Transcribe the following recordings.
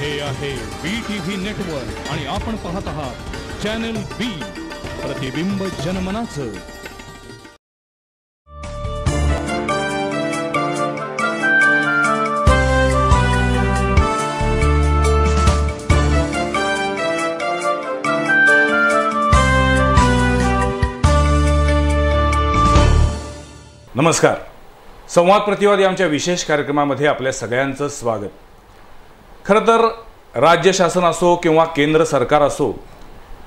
हे आहे BTV network आणि आपण पाहत आहात चॅनल बी, प्रतिबिंब जनमनाचं. नमस्कार. संवाद प्रतिवाद या आमच्या विशेष कार्यक्रमामध्ये आपल्या सगळ्यांचं स्वागत. खरं तर राज्य शासन असो किंवा केंद्र सरकार असो,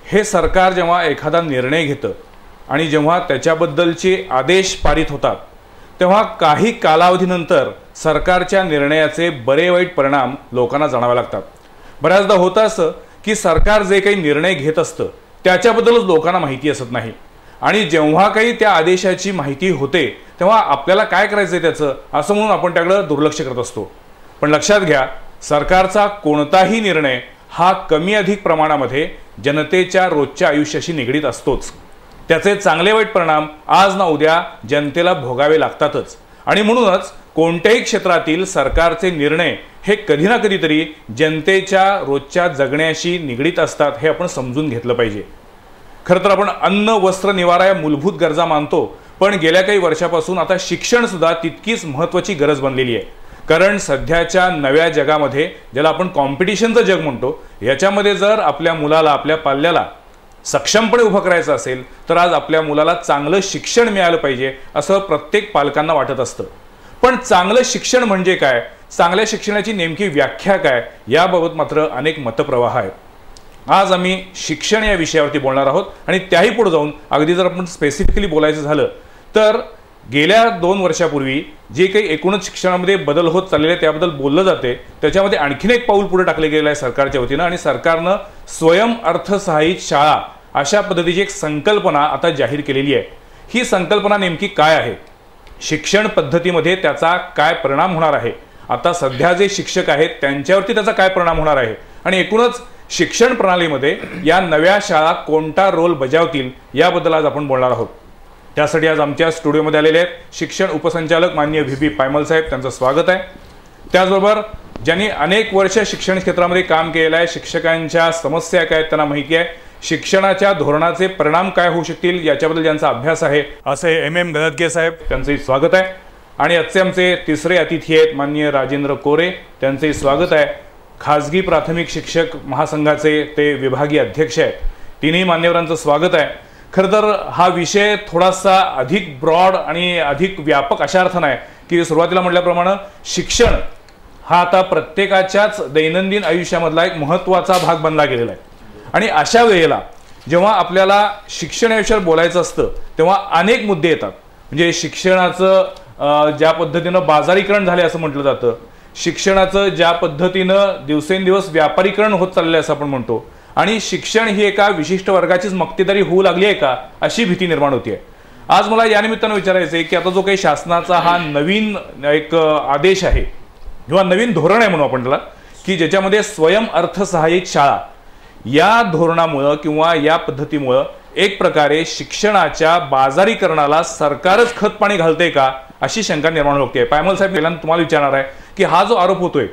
हे सरकार जेव्हा एखादा निर्णय घेतं आणि जेव्हा त्याच्याबद्दलचे आदेश पारित होतात, तेव्हा काही कालावधीनंतर सरकारच्या निर्णयाचे बरे वाईट परिणाम लोकांना जाणवावे लागतात. बऱ्याचदा होतं असं की सरकार जे काही निर्णय घेत असतं त्याच्याबद्दलच लोकांना माहिती असत नाही, आणि जेव्हा काही त्या आदेशाची माहिती होते तेव्हा आपल्याला काय करायचं आहे त्याचं असं म्हणून आपण त्याकडे दुर्लक्ष करत असतो. पण लक्षात घ्या, सरकारचा कोणताही निर्णय हा कमी अधिक प्रमाणामध्ये जनतेच्या रोजच्या आयुष्याशी निगडीत असतोच. त्याचे चांगले वाईट परिणाम आज ना उद्या जनतेला भोगावे लागतातच. आणि म्हणूनच कोणत्याही क्षेत्रातील सरकारचे निर्णय हे कधी ना कधीतरी जनतेच्या रोजच्या जगण्याशी निगडीत असतात, हे आपण समजून घेतलं पाहिजे. खरं तर आपण अन्न, वस्त्र, निवारा या मूलभूत गरजा मानतो, पण गेल्या काही वर्षापासून आता शिक्षण सुद्धा तितकीच महत्त्वाची गरज बनलेली आहे. कारण सध्याच्या नव्या जगामध्ये, ज्याला आपण कॉम्पिटिशनचं जग म्हणतो, याच्यामध्ये जर आपल्या मुलाला, आपल्या पाल्याला सक्षमपणे उभं करायचं असेल तर आज आपल्या मुलाला चांगलं शिक्षण मिळालं पाहिजे असं प्रत्येक पालकांना वाटत असतं. पण चांगलं शिक्षण म्हणजे काय, चांगल्या शिक्षणाची नेमकी व्याख्या काय, याबाबत मात्र अनेक मतप्रवाह आहेत. आज आम्ही शिक्षण या विषयावरती बोलणार आहोत. आणि त्याही पुढे जाऊन अगदी जर आपण स्पेसिफिकली बोलायचं झालं तर गेल्या 2 वर्षापूर्वी जे काही एकूणच शिक्षणामध्ये बदल होत चाललेले त्याबद्दल बोललं जाते, त्याच्यामध्ये आणखीन एक पाऊल पुढे टाकले गेलं आहे सरकारच्या वतीनं. आणि सरकारनं स्वयं अर्थसहाय्यित शाळा अशा पद्धतीची एक संकल्पना आता जाहीर केलेली आहे. ही संकल्पना नेमकी काय आहे, शिक्षण पद्धतीमध्ये त्याचा काय परिणाम होणार आहे, आता सध्या जे शिक्षक आहेत त्यांच्यावरती त्याचा काय परिणाम होणार आहे, आणि एकूणच शिक्षण प्रणालीमध्ये या नव्या शाळा कोणता रोल बजावतील याबद्दल आज आपण बोलणार आहोत. त्यासाठी आज आमच्या स्टुडिओमध्ये आलेले आहेत शिक्षण उपसंचालक माननीय VP पायमल साहेब, त्यांचं स्वागत आहे. त्याचबरोबर ज्यांनी अनेक वर्ष शिक्षण क्षेत्रामध्ये काम केलेलं आहे, शिक्षकांच्या समस्या काय त्यांना माहिती आहे, शिक्षणाच्या धोरणाचे परिणाम काय होऊ शकतील याच्याबद्दल ज्यांचा अभ्यास आहे, असे MM गदगे साहेब, त्यांचंही स्वागत आहे. आणि आजचे आमचे तिसरे अतिथी आहेत माननीय राजेंद्र कोरे, त्यांचंही स्वागत आहे. खाजगी प्राथमिक शिक्षक महासंघाचे ते विभागीय अध्यक्ष आहेत. तिन्ही मान्यवरांचं स्वागत आहे. खरं तर हा विषय थोडासा अधिक ब्रॉड आणि अधिक व्यापक अशा अर्थानं आहे की सुरुवातीला म्हटल्याप्रमाणे शिक्षण हा आता प्रत्येकाच्याच दैनंदिन आयुष्यामधला एक महत्त्वाचा भाग बनला गेलेला आहे. आणि अशा वेळेला जेव्हा आपल्याला शिक्षण या विषयावर बोलायचं असतं तेव्हा अनेक मुद्दे येतात. म्हणजे शिक्षणाचं ज्या पद्धतीनं बाजारीकरण झाले असं म्हटलं जातं, शिक्षणाचं ज्या पद्धतीनं दिवसेंदिवस व्यापारीकरण होत चाललंय असं आपण म्हणतो, आणि शिक्षण ही एका विशिष्ट वर्गाचीच मक्तेदारी होऊ लागली आहे का अशी भीती निर्माण होती आहे. आज मला या निमित्तानं विचारायचं आहे की आता जो काही शासनाचा हा नवीन एक आदेश आहे किंवा नवीन धोरण आहे म्हणू आपण त्याला, की ज्याच्यामध्ये स्वयं अर्थसहाय्यित शाळा, या धोरणामुळं किंवा या पद्धतीमुळं एक प्रकारे शिक्षणाच्या बाजारीकरणाला सरकारच खतपाणी घालते का अशी शंका निर्माण होते. पायमल साहेब, पहिल्यांदा तुम्हाला विचारणार आहे की हा जो आरोप होतोय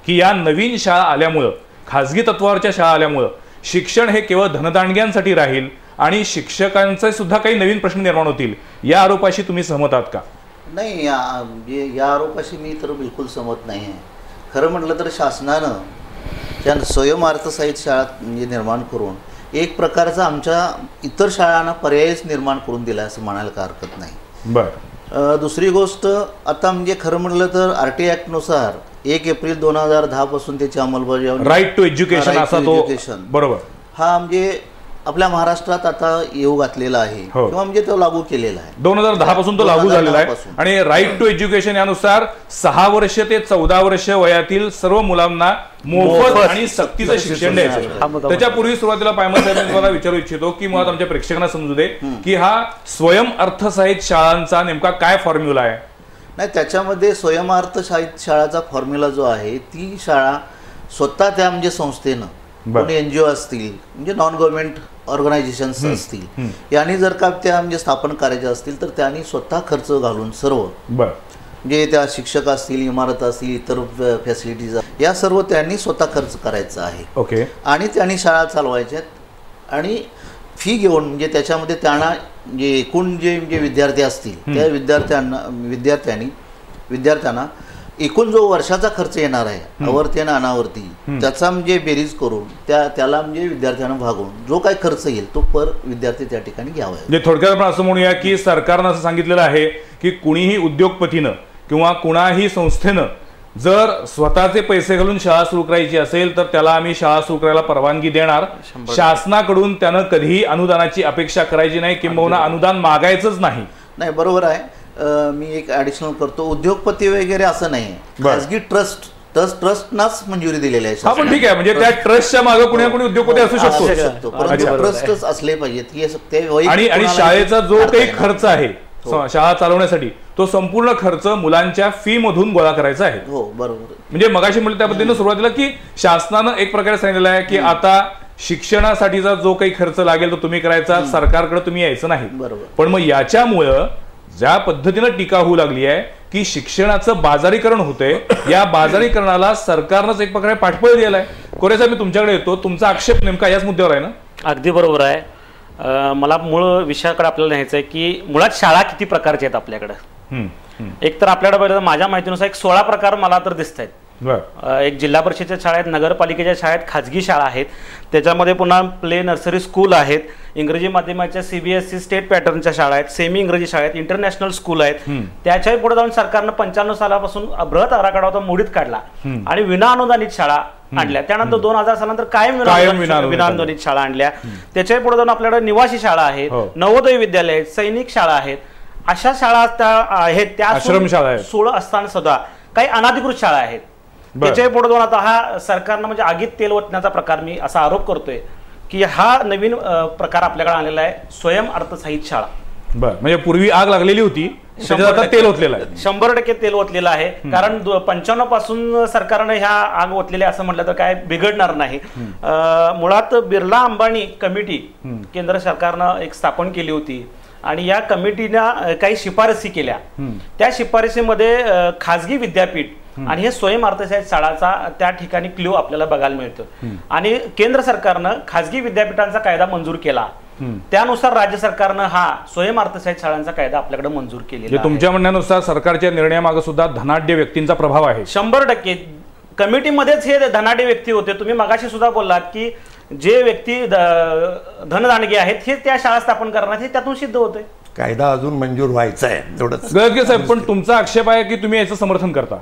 की या नवीन शाळा आल्यामुळं, खाजगी तत्वावरच्या शाळा आल्यामुळं शिक्षण हे केवळ धनदांडग्यांसाठी राहील आणि शिक्षकांचे सुद्धा काही नवीन प्रश्न निर्माण होतील, या आरोपाशी तुम्ही सहमत आहात का? नाही, या आरोपाशी मी तर बिलकुल सहमत नाही आहे. खरं म्हटलं तर शासनानं त्या स्वयं अर्थसहाय्यित शाळा निर्माण करून एक प्रकारचा आमच्या इतर शाळांना पर्यायच निर्माण करून दिला असं म्हणायला का हरकत नाही. बरं. दुसरी गोष्ट, आता म्हणजे खरं म्हटलं तर RT ॲक्टनुसार 1 एप्रिल 2010 पासून त्याची अंमलबजावणी, राईट टू एज्युकेशन असा तो, बरोबर, हा म्हणजे आपल्या महाराष्ट्रात आता येऊ घातलेला आहे किंवा म्हणजे तो लागू केलेला आहे. 2010 पासून तो लागू झालेला आहे. आणि राईट टू एज्युकेशन यानुसार 6 वर्ष ते 14 वर्ष वयातील सर्व मुलांना मोफत आणि सक्तीचं शिक्षण द्यायचं. त्याच्यापूर्वी सुरुवातीला पायमल साहेब तुम्हाला विचारू इच्छितो की मुळात आमच्या प्रेक्षकांना समजू दे की हा स्वयं अर्थसहाय्यित शाळांचा नेमका काय फॉर्म्युला आहे. नाही, त्याच्यामध्ये स्वयं अर्थसहाय्यित शाळाचा फॉर्म्युला जो आहे, ती शाळा स्वतः त्या म्हणजे संस्थेनं, कोणी NGO असतील, म्हणजे नॉन गव्हर्नमेंट ऑर्गनायझेशन्स असतील, यांनी जर का त्या म्हणजे स्थापन करायचे असतील तर त्यांनी स्वतः खर्च घालून सर्व, म्हणजे त्या शिक्षक असतील, इमारत असतील, इतर फॅसिलिटीज या सर्व त्यांनी स्वतः खर्च करायचा आहे. ओके. आणि त्यांनी शाळा चालवायच्यात आणि फी घेऊन म्हणजे त्याच्यामध्ये त्यांना जे एकूण जे विद्यार्थी असतील त्या विद्यार्थ्यांना एकूण जो वर्षाचा खर्च येणार आहे आवर्ती आणि अनावर्ती त्याचा म्हणजे बेरीज करून त्याला म्हणजे विद्यार्थ्यांना भागवून जो काही खर्च येईल तो पर विद्यार्थी त्या ठिकाणी घ्यावा. म्हणजे थोडक्यात आपण असं म्हणूया की सरकारनं असं सांगितलेलं आहे की कुणीही उद्योगपतीनं किंवा कुणाही संस्थेनं जर स्वतःचे पैसे घालून शाळा सुरू करायची असेल तर त्याला आम्ही शाळा सुरू करायला परवानगी देणार. शासनाकडून त्यानं कधीही अनुदानाची अपेक्षा करायची नाही किंबहुना अनुदान मागायचंच नाही. नाही, बरोबर आहे. मी एक ॲडिशनल करतो, उद्योगपती वगैरे असं नाही, खाजगी ट्रस्टनाच मंजुरी दिलेली आहे. हा, पण ठीक आहे, म्हणजे त्या ट्रस्टच्या मागे कुणी कुणी उद्योगपती असू शकतो, परंतु ट्रस्टच असले पाहिजेत. आणि शाळेचा जो काही खर्च आहे शाळा चालवण्यासाठी तो संपूर्ण खर्च मुलांच्या फी मधून गोळा करायचा आहे. हो, बरोबर. म्हणजे मगाशी म्हटलं त्या पद्धतीने सुरुवातीला की शासनानं एक प्रकारे सांगितलेलं आहे की आता शिक्षणासाठीचा जो काही खर्च लागेल तो तुम्ही करायचा, सरकारकडे तुम्ही यायचं नाही. बरोबर. पण मग याच्यामुळं ज्या पद्धतीनं टीका होऊ लागली आहे की शिक्षणाचं बाजारीकरण होतंय, या बाजारीकरणाला सरकारनंच एक प्रकारे पाठबळ दिलाय. कोरे साहेब, मी तुमच्याकडे येतो. तुमचा आक्षेप नेमका याच मुद्द्यावर आहे ना? अगदी बरोबर आहे. मला मूळ विषयाकडे आपल्याला न्यायचं आहे की मुळात शाळा किती प्रकारच्या आहेत आपल्याकडे. एक तर आपल्याकडे माझ्या माहितीनुसार एक 16 प्रकार मला तर दिसत आहेत. एक जिल्हा परिषदेच्या शाळा आहेत, नगरपालिकेच्या शाळा आहेत, खाजगी शाळा आहेत, त्याच्यामध्ये पुन्हा प्ले नर्सरी स्कूल आहेत, इंग्रजी माध्यमाच्या CBSE स्टेट पॅटर्नच्या शाळा आहेत, सेमी इंग्रजी शाळा आहेत, इंटरनॅशनल स्कूल आहेत. त्याच्याही पुढे जाऊन सरकारनं 95 सालापासून बृहत आराखडा होता मोडीत काढला आणि विना अनुदानित शाळा आणल्या. त्यानंतर 2000 सालानंतर कायम विना अनुदानित शाळा आणल्या. त्याच्याही पुढे जाऊन आपल्याकडे निवासी शाळा आहेत, नवोदय विद्यालय आहेत, सैनिक शाळा आहेत. अशा शाळा आहेत, त्या आश्रमशाळा आहेत, 16 असताना सुद्धा काही अनाधिकृत शाळा आहेत. त्याच्याही पुढे जाऊन आता हा सरकारनं म्हणजे आगीत तेल ओतण्याचा प्रकार, मी असा आरोप करतोय की हा नवीन प्रकार आपल्याकडे आलेला आहे, स्वयं अर्थसहाय्यित शाळा. बरं, म्हणजे पूर्वी आग लागलेली होती, तेल ओतलेलं आहे. 100% तेल ओतलेलं आहे. कारण 95 पासून सरकारने ह्या आग ओतलेल्या असं म्हटलं तर काय बिघडणार नाही. मुळात बिर्ला अंबानी कमिटी केंद्र सरकारनं एक स्थापन केली होती आणि या कमिटीनं काही शिफारसी केल्या. त्या शिफारसीमध्ये खाजगी विद्यापीठ आणि हे स्वयं अर्थसहाय्यित शाळाचा त्या ठिकाणी क्ल्यू आपल्याला बघायला मिळतो. आणि केंद्र सरकारनं खाजगी विद्यापीठांचा कायदा मंजूर केला, त्यानुसार राज्य सरकारनं हा स्वयं अर्थसहाय्यित शाळांचा कायदा आपल्याकडे मंजूर केलेला. तुमच्या म्हणण्यानुसार सरकारच्या निर्णयामागे सुद्धा धनाढ्य व्यक्तींचा प्रभाव आहे. 100% कमिटीमध्येच हे धनाढ्य व्यक्ती होते. तुम्ही मगाशी सुद्धा बोललात की जे व्यक्ती धनदानगे आहेत हे त्या शाळा स्थापन करणार, हे त्यातून सिद्ध होते. कायदा अजून मंजूर व्हायचा आहे तेवढंच. गळगे साहेब, पण तुमचा आक्षेप आहे की तुम्ही याचं समर्थन करता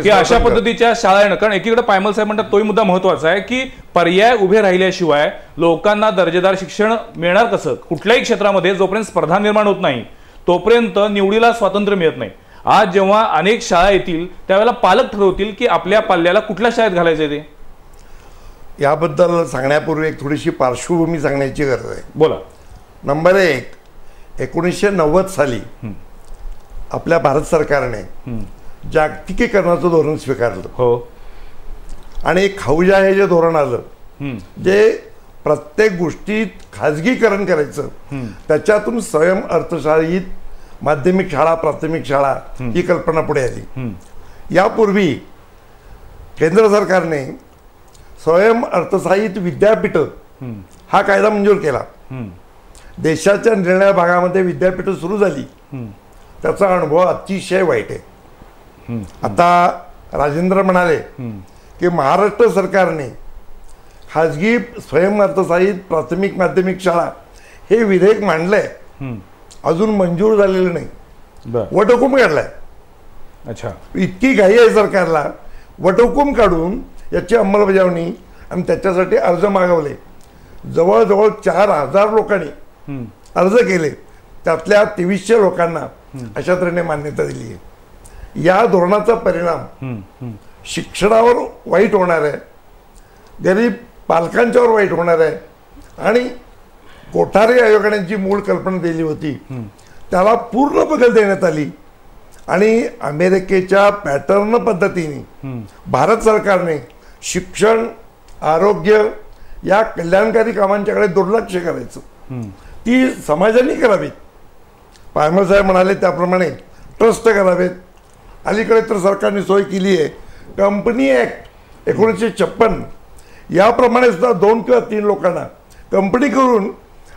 की अशा पद्धतीच्या शाळा येणं. कारण एकीकडे पायमल साहेब म्हणतात तोही मुद्दा महत्वाचा आहे की पर्याय उभे राहिल्याशिवाय लोकांना दर्जेदार शिक्षण मिळणार कसं? कुठल्याही क्षेत्रामध्ये जोपर्यंत स्पर्धा निर्माण होत नाही तोपर्यंत निवडीला स्वातंत्र्य मिळत नाही. आज जेव्हा अनेक शाळा येतील त्यावेळेला पालक ठरवतील की आपल्या पाल्याला कुठल्या शाळेत घालायचे ते. याबद्दल सांगण्यापूर्वी एक थोडीशी पार्श्वभूमी सांगण्याची गरज आहे. बोला. नंबर 1, 1990 साली आपल्या भारत सरकारने जागतिकीकरणाचं धोरण स्वीकारलं. हो. आणि एक खाऊजा हे जे धोरण आलं, जे प्रत्येक गोष्टीत खाजगीकरण करायचं, त्याच्यातून स्वयं अर्थसहाय्यित माध्यमिक शाळा, प्राथमिक शाळा ही कल्पना पुढे आली. यापूर्वी केंद्र सरकारने स्वयं अर्थसहाय्यित विद्यापीठ हा कायदा मंजूर केला. देशाच्या निर्णय भागामध्ये विद्यापीठ सुरू झाली, त्याचा अनुभव अतिशय वाईट आहे. आता राजेंद्र म्हणाले की महाराष्ट्र सरकारने खाजगी स्वयं अर्थसहाय्यित प्राथमिक माध्यमिक शाळा हे विधेयक मांडलंय, अजून मंजूर झालेलं नाही, वटहुकूम काढलाय. अच्छा. इतकी घाई आहे सरकारला, वटहुकूम काढून याची अंमलबजावणी आणि त्याच्यासाठी अर्ज मागवले. जवळजवळ 4000 लोकांनी अर्ज केले, त्यातल्या 2300 लोकांना अशा तऱ्हेने मान्यता दिली आहे. या धोरणाचा परिणाम शिक्षणावर वाईट होणार आहे, गरीब पालकांच्यावर वाईट होणार आहे. आणि कोठारी आयोगाने जी मूळ कल्पना दिली होती त्याला पूर्ण बदल देण्यात आली आणि अमेरिकेच्या पॅटर्न पद्धतीने भारत सरकारने शिक्षण, आरोग्य या कल्याणकारी कामांच्याकडे दुर्लक्ष करायचं, ती समाजाने करावीत. पायमल साहेब म्हणाले त्याप्रमाणे ट्रस्ट करावेत. अलीकडे तर सरकारने सोय केली आहे कंपनी ॲक्ट 1956 याप्रमाणे सुद्धा 2 किंवा 3 लोकांना कंपनी करून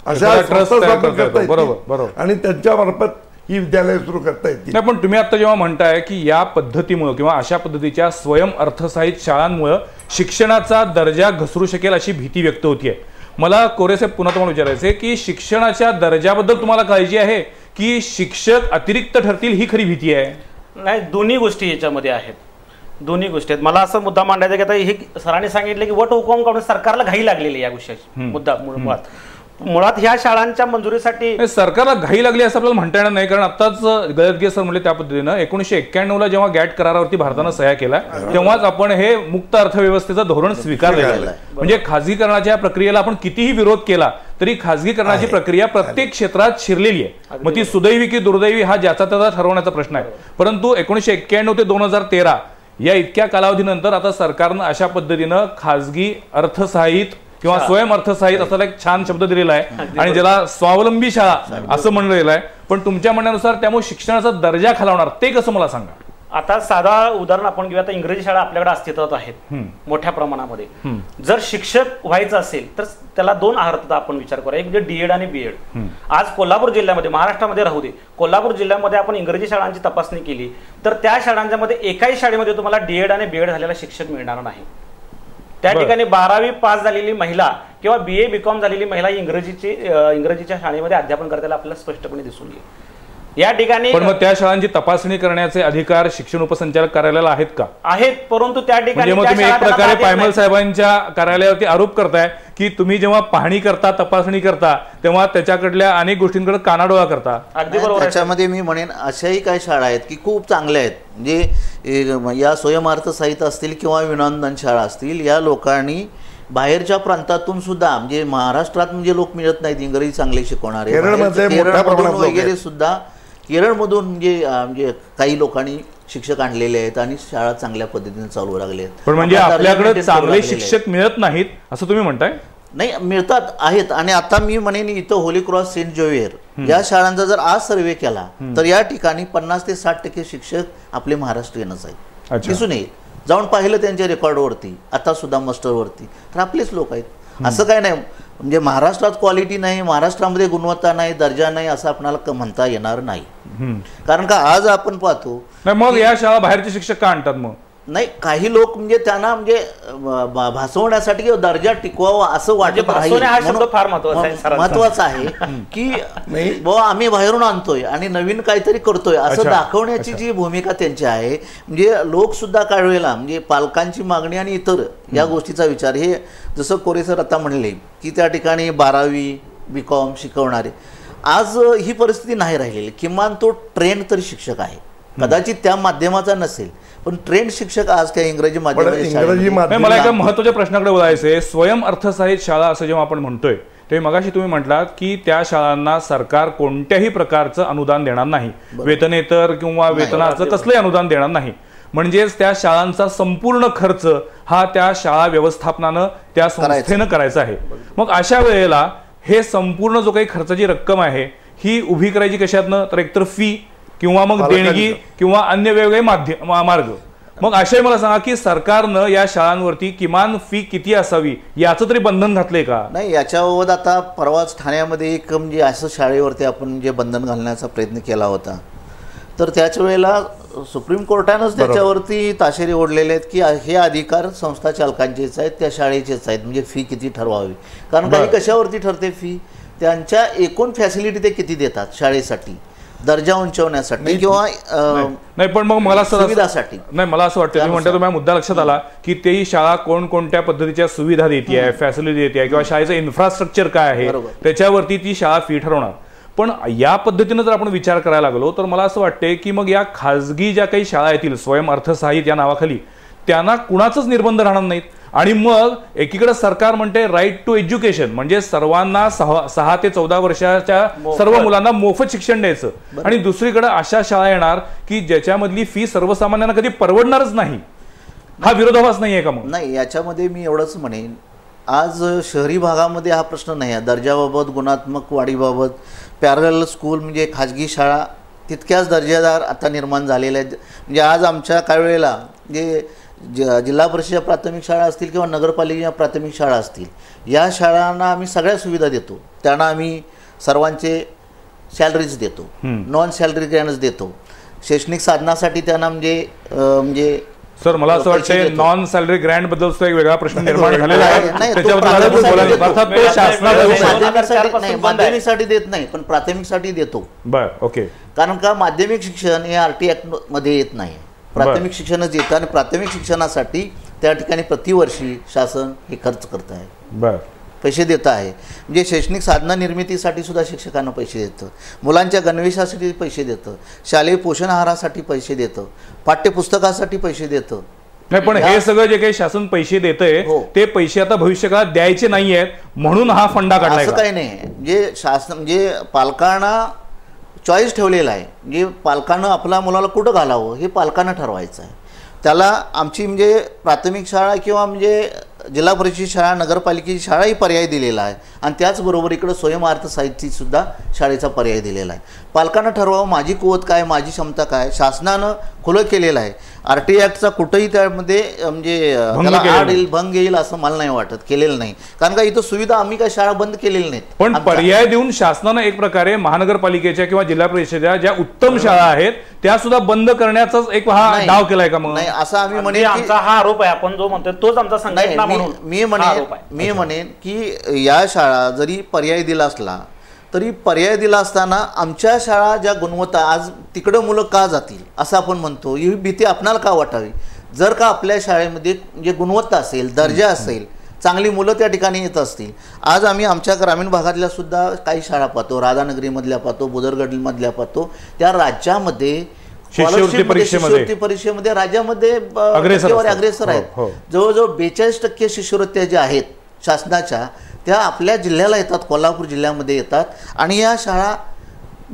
अशा एखादा trust संस्था तयार स्थापन करता करता येतो. बरोबर, येतील बरोबर. आणि त्यांच्या मार्फत ही विद्यालय सुरू करता येतील. नाही, पण तुम्ही आता जेव्हा म्हणताय की या पद्धतीमुळे किंवा अशा पद्धतीच्या स्वयं अर्थसहाय्यित शाळांमुळे शिक्षणाचा दर्जा घसरू शकेल अशी भीती व्यक्त होतीये. मला कोरेसाहेब पुन्हा तुम्हाला विचारायचे की शिक्षणाच्या दर्जाबद्दल तुम्हाला काळजी आहे की शिक्षक अतिरिक्त ठरतील ही खरी भीती आहे? नाही, दोन्ही गोष्टी याच्यामध्ये आहेत. दोन्ही गोष्टी आहेत. मला असं मुद्दा मांडायचा की आता हे सरांनी सांगितलं की वट हुकूम काढून सरकारला घाई लागलेली या गोष्टीची. मुद्दा मुळात ह्या शाळांच्या मंजुरीसाठी सरकारला घाई लागली असं आपल्याला म्हणता येणार नाही, कारण आताच गळतगे सर म्हणले त्या पद्धतीनं 1991 जेव्हा गॅट करारावरती भारतानं सह्या केला तेव्हाच आपण हे मुक्त अर्थव्यवस्थेचं धोरण स्वीकारलेलं आहे. म्हणजे खाजगीकरणाच्या प्रक्रियेला आपण कितीही विरोध केला तरी खाजगीकरणाची प्रक्रिया प्रत्येक क्षेत्रात शिरलेली आहे. मग ती सुदैवी की दुर्दैवी हा ज्याचा त्याचा ठरवण्याचा प्रश्न आहे. परंतु 1991 ते 2013 या इतक्या कालावधीनंतर आता सरकारनं अशा पद्धतीनं खाजगी अर्थसहाय्यित किंवा स्वयं अर्थसहाय्यित असा एक छान शब्द दिलेला आहे आणि ज्याला स्वावलंबी शाळा असं म्हणलं गेलं आहे. पण तुमच्या म्हणण्यानुसार त्यामुळे शिक्षणाचा दर्जा खालावणार ते कसं मला सांगा. आता साधा उदाहरण आपण घेऊया. आता इंग्रजी शाळा आपल्याकडे अस्तित्वात आहेत मोठ्या प्रमाणामध्ये. जर शिक्षक व्हायचं असेल तर त्याला 2 अर्थात आपण विचार करूया. एक म्हणजे डीएड आणि बीएड. आज कोल्हापूर जिल्ह्यामध्ये, महाराष्ट्रामध्ये राहू दे, कोल्हापूर जिल्ह्यामध्ये आपण इंग्रजी शाळांची तपासणी केली तर त्या शाळांच्या मध्ये एकाही शाळेमध्ये तुम्हाला डीएड आणि बीएड झालेला शिक्षक मिळणार नाही. त्या ठिकाणी 12वी पास झालेली महिला किंवा BA BCom झालेली महिला इंग्रजीच्या शाळेमध्ये अध्यापन करताना आपल्याला स्पष्टपणे दिसून येईल. या ठिकाणी पण मग त्या शाळांची तपासणी करण्याचे अधिकार शिक्षण उपसंचालक कार्यालयाला आहेत का? आहेत, परंतु त्या ठिकाणी मग तुम्ही एक प्रकारे पायमल साहेबांच्या कार्यालयावरती आरोप करताय की तुम्ही जेव्हा पाहणी करता, तपासणी करता तेव्हा त्याच्याकडल्या अनेक गोष्टींकडे कानाडोळा करता. अगदी बरोबर. त्याच्यामध्ये मी म्हणेन अशाही काही शाळा आहेत की खूप चांगल्या आहेत. म्हणजे या स्वयंअर्थसहाय्यित असतील किंवा विनोदन शाळा असतील, या लोकांनी बाहेरच्या प्रांतातून सुद्धा म्हणजे महाराष्ट्रात म्हणजे लोक मिळत नाहीत इंग्रजी चांगले शिकवणारे. केरळमधून वगैरे सुद्धा केरळमधून म्हणजे काही लोकांनी शिक्षक आणलेले आहेत आणि शाळा चांगल्या पद्धतीने चालू लागले आहेत. पण म्हणजे आपल्याकडे चांगले शिक्षक मिळत नाहीत असं तुम्ही म्हणताय? नाही, मिळतात, आहेत. आणि आता मी म्हणेन इथं होली क्रॉस सेंट जोवियर या शाळांचा जर आज सर्वे केला तर या ठिकाणी 50 ते 60% शिक्षक आपले महाराष्ट्रीयनच आहेत. दिसून येईल. जाऊन पाहिलं त्यांच्या रेकॉर्डवरती, आता सुद्धा मास्टरवरती, तर आपलेच लोक आहेत. असं काय नाही म्हणजे महाराष्ट्रात क्वालिटी नाही, महाराष्ट्रामध्ये गुणवत्ता नाही, दर्जा नाही असं आपल्याला म्हणता येणार नाही. कारण का आज आपण पाहतो मग या शाळा बाहेरचे शिक्षक का आणतात? मग नाही, काही लोक म्हणजे त्यांना म्हणजे भासवण्यासाठी किंवा दर्जा टिकवावा असं वाटत फार महत्वाचं आहे की बाबा आम्ही बाहेरून आणतोय आणि नवीन काहीतरी करतोय असं दाखवण्याची जी भूमिका त्यांची आहे. म्हणजे लोक सुद्धा काही वेळेला म्हणजे पालकांची मागणी आणि इतर या गोष्टीचा विचार, हे जसं कोरे सर आता म्हणले की त्या ठिकाणी 12वी BCom शिकवणारे, आज ही परिस्थिती नाही राहिलेली. किमान तो ट्रेंड तरी शिक्षक आहे. कदाचित त्या माध्यमाचा नसेल पण ट्रेंड शिक्षक आज काय इंग्रजी माध्यमात. मला एका महत्वाच्या प्रश्नाकडे बोलायचंय. स्वयं अर्थसहाय्यित शाळा असं जेव्हा आपण म्हणतोय ते मगाशी तुम्ही म्हटलात की त्या शाळांना सरकार कोणत्याही प्रकारचं अनुदान देणार नाही, वेतनेतर किंवा वेतनाचं कसलंही अनुदान देणार नाही. म्हणजेच त्या शाळांचा संपूर्ण खर्च हा त्या शाळा व्यवस्थापनानं त्या संस्थेनं करायचा आहे. मग अशा वेळेला हे संपूर्ण जो काही खर्चाची रक्कम आहे ही उभी करायची कशातनं? तर एकतर फी किंवा मग देणगी किंवा अन्य वेगवेगळे मार्ग. मग अशाही मला सांगा की सरकारनं या शाळांवरती किमान फी किती असावी याचं तरी बंधन घातलंय का? नाही, याच्याबाबत आता परवाच ठाण्यामध्ये एक म्हणजे असं शाळेवरती आपण जे बंधन घालण्याचा प्रयत्न केला होता तर त्याच वेळेला सुप्रीम कोर्टानंच त्याच्यावरती ताशेरे ओढलेले आहेत की हे अधिकार संस्था चालकांचेच आहेत, त्या शाळेचेच आहेत. म्हणजे फी किती ठरवावी, कारण काही कशावरती ठरते फी? त्यांच्या एकूण फॅसिलिटी ते किती देतात शाळेसाठी, दर्जा उंचवण्यासाठी किंवा नाही. पण मग मला सुविधासाठी नाही, मला असं वाटतं तुम्ही म्हणता तुम्हाला मुद्दा लक्षात आला की तेही शाळा कोणकोणत्या पद्धतीच्या सुविधा देते आहे, फॅसिलिटी देते आहे किंवा शाळेचं इन्फ्रास्ट्रक्चर काय आहे त्याच्यावरती ती शाळा फी ठरवणार. पण या पद्धतीनं जर आपण विचार करायला लागलो तर मला असं वाटते की मग या खाजगी ज्या काही शाळा येतील स्वयं अर्थसहाय्यित या नावाखाली त्यांना कुणाचंच निर्बंध राहणार नाहीत. आणि मग एकीकडे सरकार म्हणते राईट टू एज्युकेशन, म्हणजे सर्वांना 6 ते 14 वर्षाच्या सर्व मुलांना मोफत शिक्षण द्यायचं, आणि दुसरीकडे अशा शाळा येणार की ज्याच्यामधली फी सर्वसामान्यांना कधी परवडणारच नाही. हा विरोधाभास नाही आहे का? मग नाही, याच्यामध्ये मी एवढंच म्हणेन आज शहरी भागामध्ये हा प्रश्न नाही आहे. दर्जाबाबत, गुणात्मक वाढीबाबत पॅरलल स्कूल म्हणजे खाजगी शाळा तितक्याच दर्जेदार आता निर्माण झालेल्या आहेत. म्हणजे आज आमच्या काही वेळेला म्हणजे जिल्हा परिषद प्राथमिक शाळा असतील किंवा नगरपालिका प्राथमिक शाळा असतील या शाळांना आम्ही सगळ्या सुविधा देतो. त्यांना आम्ही सर्वांचे सॅलरीज देतो, नॉन सॅलरी ग्रँट्स देतो. शैक्षणिक साधनासाठी त्यांना म्हणजे सर मला असं वाटतं नॉन सॅलरी ग्रँट बद्दल सुद्धा एक वेगळा प्रश्न निर्माण झालेला आहे. नाही, तो त्याच्याबद्दल नाही, माध्यमिकसाठी देत नाही पण प्राथमिकसाठी देतो. बरं, ओके. कारण का माध्यमिक शिक्षण हे RT ऍक्ट मध्ये येत नाही, प्राथमिक शिक्षणच येतं आणि प्राथमिक शिक्षणासाठी त्या ठिकाणी प्रतिवर्षी शासन हे खर्च करत आहे, बरं, पैसे देत आहे. म्हणजे शैक्षणिक साधना निर्मितीसाठी सुद्धा शिक्षकांना पैसे देतं, मुलांच्या गणवेशासाठी पैसे देतं, शालेय पोषण आहारासाठी पैसे देतं, पाठ्यपुस्तकासाठी पैसे देतं. नाही पण हे सगळं जे काही शासन पैसे देतंय ते पैसे आता भविष्यकाळात द्यायचे नाहीयेत म्हणून हा फंडा काढलाय. असं काही नाही. म्हणजे शासन म्हणजे पालकांना चॉईस ठेवलेला आहे. म्हणजे पालकांना आपल्या मुलाला कुठं घालावं हे पालकांना ठरवायचं आहे. त्याला आमची म्हणजे प्राथमिक शाळा किंवा म्हणजे जिल्हा परिषद शाळा नगरपालिकेची शाळाही पर्याय दिलेला आहे आणि त्याचबरोबर इकडं स्वयंअर्थसहाय्यची सुद्धा शाळेचा पर्याय दिलेला आहे. पालकांना ठरवावं माझी कुवत काय, माझी क्षमता काय. शासनानं खुलं केलेलं आहे. RT ऍक्टचा कुठंही त्यामध्ये म्हणजे आड येईल, भंग येईल असं मला नाही वाटत, केलेलं नाही. कारण का इथं सुविधा आम्ही काय शाळा बंद केलेल्या नाहीत, पण पर्याय देऊन शासनानं एक प्रकारे महानगरपालिकेच्या किंवा जिल्हा परिषदेच्या ज्या उत्तम शाळा आहेत त्या सुद्धा बंद करण्याचाच एक हा डाव केलाय का? मग नाही असं आम्ही म्हणेन, आमचा हा आरोप आहे. आपण जो म्हणतोय तोच आमचा संघटना म्हणून मी म्हणेन की या शाळा जरी पर्याय दिला असला तरी पर्याय दिला असताना आमच्या शाळा ज्या गुणवत्ता आज तिकडं मुलं का जातील असं आपण म्हणतो, ही भीती आपणाला का वाटावी. जर का आपल्या शाळेमध्ये जे गुणवत्ता असेल, दर्जा असेल, चांगली मुलं त्या ठिकाणी येत असतील. आज आम्ही आमच्या ग्रामीण भागातल्या सुद्धा काही शाळा पाहतो, राधानगरीमधल्या पाहतो, बुदरगडमधल्या पाहतो, त्या राज्यामध्ये शिष्यवृत्ती परीक्षेमध्ये राज्यामध्ये अग्रेसर आहेत. जवळजवळ 42% शिष्यवृत्त्या ज्या आहेत शासनाच्या त्या आपल्या जिल्ह्याला येतात, कोल्हापूर जिल्ह्यामध्ये येतात आणि या शाळा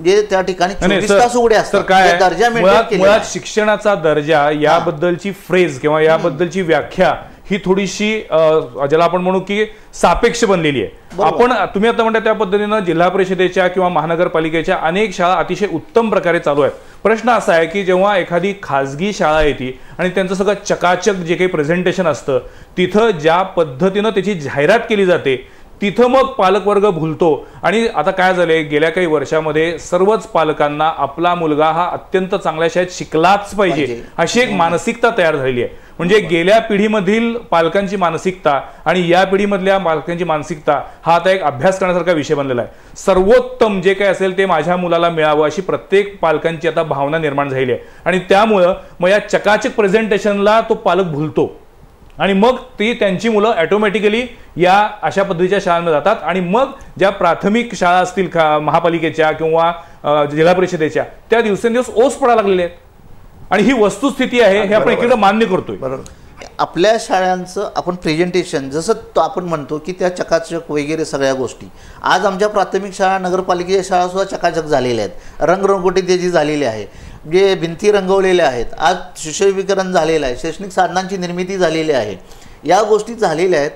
जे त्या ठिकाणी 24 तास उघडे असतात. काय दर्जा मुळात शिक्षणाचा दर्जा याबद्दलची फ्रेज किंवा याबद्दलची व्याख्या ही थोडीशी ज्याला आपण म्हणू की सापेक्ष बनलेली आहे. आपण तुम्ही आता म्हणता त्या पद्धतीनं जिल्हा परिषदेच्या किंवा महानगरपालिकेच्या अनेक शाळा अतिशय उत्तम प्रकारे चालू आहेत. प्रश्न असा आहे की जेव्हा एखादी खाजगी शाळा येते आणि त्यांचं सगळं चकाचक जे काही प्रेझेंटेशन असतं तिथं ज्या पद्धतीनं त्याची जाहिरात केली जाते तिथं मग पालकवर्ग भुलतो. आणि आता काय झालंय गेल्या काही वर्षामध्ये सर्वच पालकांना आपला मुलगा हा अत्यंत चांगल्या शाळेत शिकलाच पाहिजे अशी एक मानसिकता तयार झालेली आहे. म्हणजे गेल्या पिढीमधील पालकांची मानसिकता आणि या पिढीमधल्या पालकांची मानसिकता हा आता एक अभ्यास करण्यासारखा विषय बनलेला आहे. सर्वोत्तम जे काय असेल ते माझ्या मुलाला मिळावं अशी प्रत्येक पालकांची आता भावना निर्माण झालेली आहे आणि त्यामुळं मग या चकाचक प्रेझेंटेशनला तो पालक भुलतो आणि मग ती त्यांची मुलं ऑटोमॅटिकली या अशा पद्धतीच्या शाळांमध्ये जातात आणि मग ज्या प्राथमिक शाळा असतील महापालिकेच्या किंवा जिल्हा परिषदेच्या त्या दिवसेंदिवस ओस पडायला लागलेले आहेत आणि ही वस्तुस्थिती आहे हे आपण इकडे मान्य करतोय. आपल्या शाळांचं आपण प्रेझेंटेशन जसं आपण म्हणतो की त्या चकाचक वगैरे सगळ्या गोष्टी आज आमच्या प्राथमिक शाळा नगरपालिकेच्या शाळा सुद्धा चकाचक झालेल्या आहेत. रंगरंगोटी त्याची झालेली आहे, जे भिंती रंगवलेल्या आहेत. आज सुशोभीकरण झालेलं आहे, शैक्षणिक साधनांची निर्मिती झालेली आहे, या गोष्टी झालेल्या आहेत.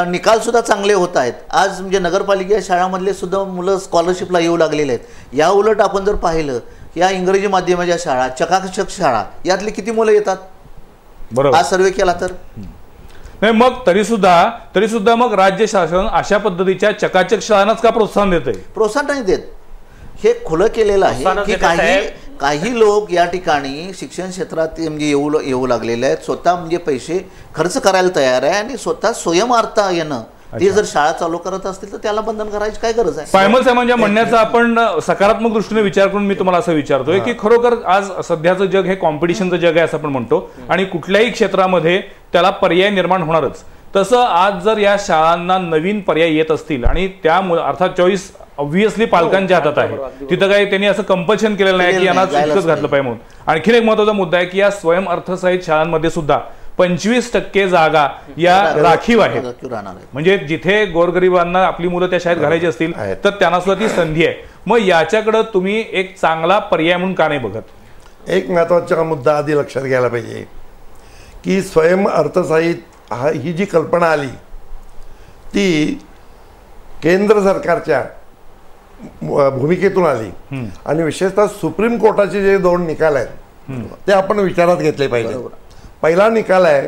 निकालसुद्धा चांगले होत आहेत. आज म्हणजे नगरपालिकेच्या शाळामधले सुद्धा मुलं स्कॉलरशिपला येऊ लागलेले आहेत. या उलट आपण जर पाहिलं या इंग्रजी माध्यमाच्या शाळा चकाचक शाळा यातली किती मुलं येतात बरोबर आज सर्वे केला तर नाही. मग तरी सुद्धा मग राज्य शासन अशा पद्धतीच्या चकाचक शाळांनाच का प्रोत्साहन देतंय? प्रोत्साहन नाही देत. हे खुलं केलेलं आहे की काही लोक या ठिकाणी शिक्षण क्षेत्रात म्हणजे येऊ लागलेले आहेत, स्वतः म्हणजे पैसे खर्च करायला तयार आहे आणि स्वतः स्वयंअर्थ येणं ते जर शाळा चालू करत असतील तर त्याला बंधन करायची काय गरज आहे? पायमल साहेबांच्या म्हणण्याचा आपण सकारात्मक दृष्टीने विचार करून मी तुम्हाला असं विचारतोय की खरोखर आज सध्याचं जग हे कॉम्पिटिशनचं जग आहे असं आपण म्हणतो आणि कुठल्याही क्षेत्रामध्ये त्याला पर्याय निर्माण होणारच. तसं आज जर या शाळांना नवीन पर्याय येत असतील आणि त्या अर्थात चॉईस ऑब्व्हियसली पालकांच्या हातात आहे, तिथं काही त्यांनी असं कंपल्शन केलेलं नाही की यांना इतकंच घातलं पाहिजे म्हणून. आणखीन एक महत्वाचा मुद्दा आहे की या स्वयंअर्थसहाय्यित शाळांमध्ये सुद्धा 25% जागा या राखीव आहेत. म्हणजे जिथे गोरगरिबांना आपली मुलं त्या शाळेत घालायची असतील तर त्यांना सुद्धा ती संधी आहे. मग याच्याकडे तुम्ही एक चांगला पर्याय म्हणून का नाही बघत? एक महत्वाचा मुद्दा आधी लक्षात घ्यायला पाहिजे की स्वयंअर्थसहाय्यित ही जी कल्पना आली ती केंद्र सरकारच्या भूमिकेतून आली आणि विशेषतः सुप्रीम कोर्टाचे जे 2 निकाल आहेत ते आपण विचारात घेतले पाहिजे. पहिला निकाल आहे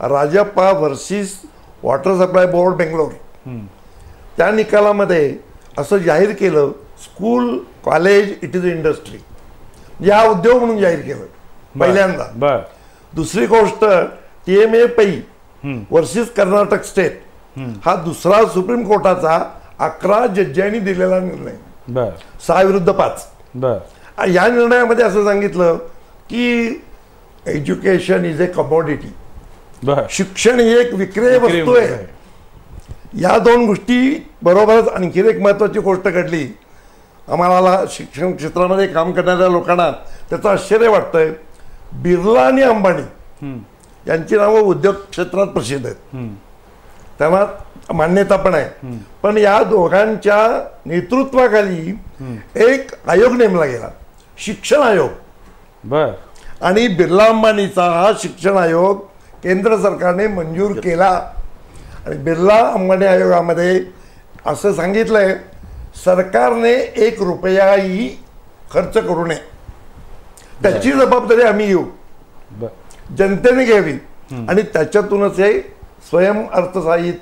Rajappa versus water supply board Bangalore. त्या निकालामध्ये असं जाहीर केलं school college it is industry, या उद्योग म्हणून जाहीर केलं पहिल्यांदा. दुसरी गोष्ट TMA पै वर्सेस कर्नाटक स्टेट, हा दुसरा सुप्रीम कोर्टाचा 11 जज्जांनी दिलेला निर्णय, 6-5. या निर्णयामध्ये असं सांगितलं की एज्युकेशन इज ए कमोडिटी, शिक्षण ही एक विक्रेय वस्तू आहे. या दोन गोष्टी बरोबरच आणखी एक महत्वाची गोष्ट घडली. आम्हाला शिक्षण क्षेत्रामध्ये काम करणाऱ्या लोकांना त्याचं आश्चर्य वाटतंय. बिर्ला आणि अंबानी यांची नावं उद्योग क्षेत्रात प्रसिद्ध आहेत, त्यांना मान्यता पण आहे. पण या दोघांच्या नेतृत्वाखाली एक आयोग नेमला गेला, शिक्षण आयोग. आणि बिर्ला अंबानीचा हा शिक्षण आयोग केंद्र सरकारने मंजूर केला. आणि बिर्ला अंबानी आयोगामध्ये असं सांगितलंय सरकारने 1 रुपयाही खर्च करू नये, त्याची जबाबदारी आम्ही घेऊ, जनतेने घ्यावी. आणि त्याच्यातूनच हे स्वयं अर्थसहाय्यित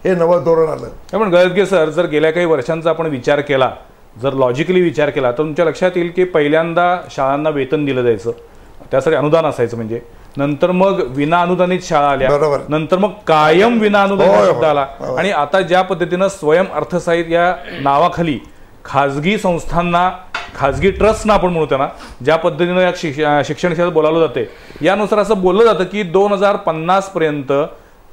हे नवं धोरण आलं. पण गळतगे सर, जर गेल्या काही वर्षांचा आपण विचार केला, जर लॉजिकली विचार केला तर तुमच्या लक्षात येईल की पहिल्यांदा शाळांना वेतन दिलं जायचं, त्यासाठी अनुदान असायचं, म्हणजे नंतर मग विना अनुदानित शाळा आल्या, नंतर मग कायम विना अनुदानित शब्द आला. आणि आता ज्या पद्धतीनं स्वयं अर्थसहाय्यित या नावाखाली खाजगी संस्थांना, खाजगी ट्रस्टना आपण म्हणू त्यांना, ज्या पद्धतीनं या शिक्षण क्षेत्रात बोलावलं जाते, यानुसार असं बोललं जातं की 2050 पर्यंत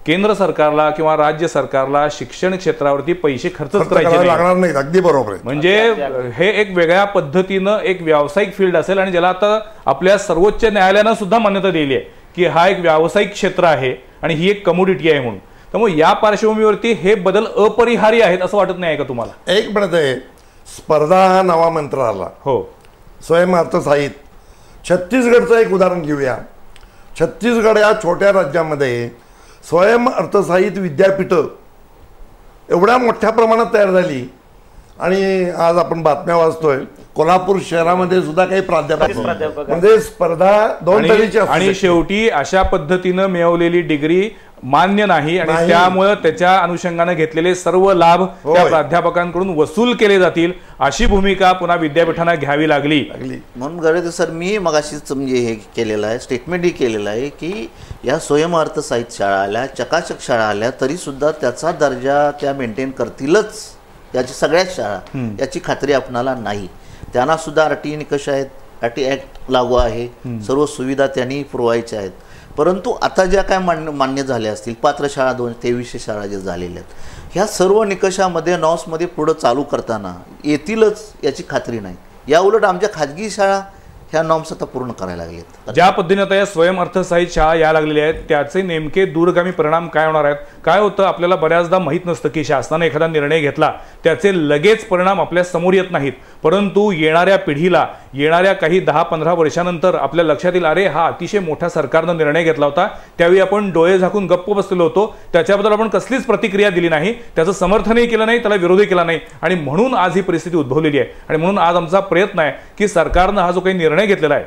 केंद्र सरकारला किंवा राज्य सरकारला शिक्षण क्षेत्रावरती पैसे खर्चच करायचे लागणार नाहीत. अगदी बरोबर आहे. म्हणजे हे एक वेगळ्या पद्धतीनं एक व्यावसायिक फील्ड असेल, आणि ज्याला आता आपल्या सर्वोच्च न्यायालयानं सुद्धा मान्यता दिली आहे की हा एक व्यावसायिक क्षेत्र आहे आणि ही एक कमोडिटी आहे म्हणून. त्यामुळे या पार्श्वभूमीवरती हे बदल अपरिहार्य आहेत असं वाटत नाही का तुम्हाला? एक म्हणत आहे स्पर्धा हा नवा मंत्र आला. हो, स्वयं अर्थसहाय्यित. छत्तीसगडचं एक उदाहरण घेऊया. छत्तीसगड या छोट्या राज्यामध्ये स्वयं अर्थसहाय्यित विद्यापीठं एवढ्या मोठ्या प्रमाणात तयार झाली. आणि आज आपण बातम्या वाचतोय कोल्हापूर शहरामध्ये सुद्धा काही प्राध्यापक, म्हणजे स्पर्धा दोन तऱ्हेची. आणि शेवटी अशा पद्धतीनं मिळवलेली डिग्री मान्य नाही, आणि त्यामुळे त्याच्या अनुषंगाने घेतलेले सर्व लाभ त्या प्राध्यापकांकडून वसूल केले जातील, अशी भूमिका पुन्हा विद्यापीठांना घ्यावी लागली. म्हणून गरज सर, मी मगाशीच म्हणजे हे केलेलं आहे, स्टेटमेंटही केलेलं आहे की या स्वयं अर्थसहाय्यित शाळा आल्या, चकाचक शाळा आल्या, तरी सुद्धा त्याचा दर्जा त्या मेंटेन करतीलच याची सगळ्याच शाळा, याची खात्री आपणाला नाही. त्यांना सुद्धा RTE निकष आहेत, RTE ॲक्ट लागू आहे, सर्व सुविधा त्यांनी पुरवायच्या आहेत. परंतु आता ज्या काय मान्य झाल्या असतील, पात्र शाळा 2300 शाळा ज्या झालेल्या आहेत, ह्या सर्व निकषामध्ये नॉर्म्समध्ये पुढं चालू करताना येतीलच याची खात्री नाही. या उलट आमच्या खाजगी शाळा ह्या नॉर्म्स आता पूर्ण करायला लागलेत. ज्या पद्धतीने आता या स्वयं अर्थसहाय्यित शाळा या लागलेल्या आहेत, त्याचे नेमके दूरगामी परिणाम काय होणार आहेत? काय होतं, आपल्याला बऱ्याचदा माहीत नसतं की शासनाने एखादा निर्णय घेतला त्याचे लगेच परिणाम आपल्या समोर येत नाहीत, परंतु येणाऱ्या पिढीला, येणाऱ्या काही 10-15 वर्षानंतर आपल्या लक्षात येईल, अरे हा अतिशय मोठ्या सरकारनं निर्णय घेतला होता, त्यावेळी आपण डोळे झाकून गप्प बसलेलो होतो, त्याच्याबद्दल आपण कसलीच प्रतिक्रिया दिली नाही, त्याचं समर्थनही केलं नाही, त्याला विरोधही केला नाही, आणि म्हणून आज ही परिस्थिती उद्भवलेली आहे. आणि म्हणून आज आमचा प्रयत्न आहे की सरकारनं हा जो काही निर्णय घेतलेला आहे,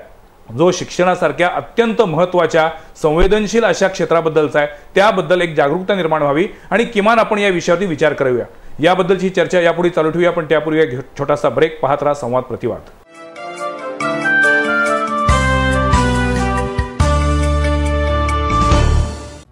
जो शिक्षणासारख्या अत्यंत महत्त्वाच्या संवेदनशील अशा क्षेत्राबद्दलचा आहे, त्याबद्दल एक जागरूकता निर्माण व्हावी आणि किमान आपण या विषयावरती विचार करूया. याबद्दलची चर्चा यापुढे चालू ठेवूया, पण त्यापूर्वी एक छोटासा ब्रेक. पाहत राहा संवाद प्रतिवाद.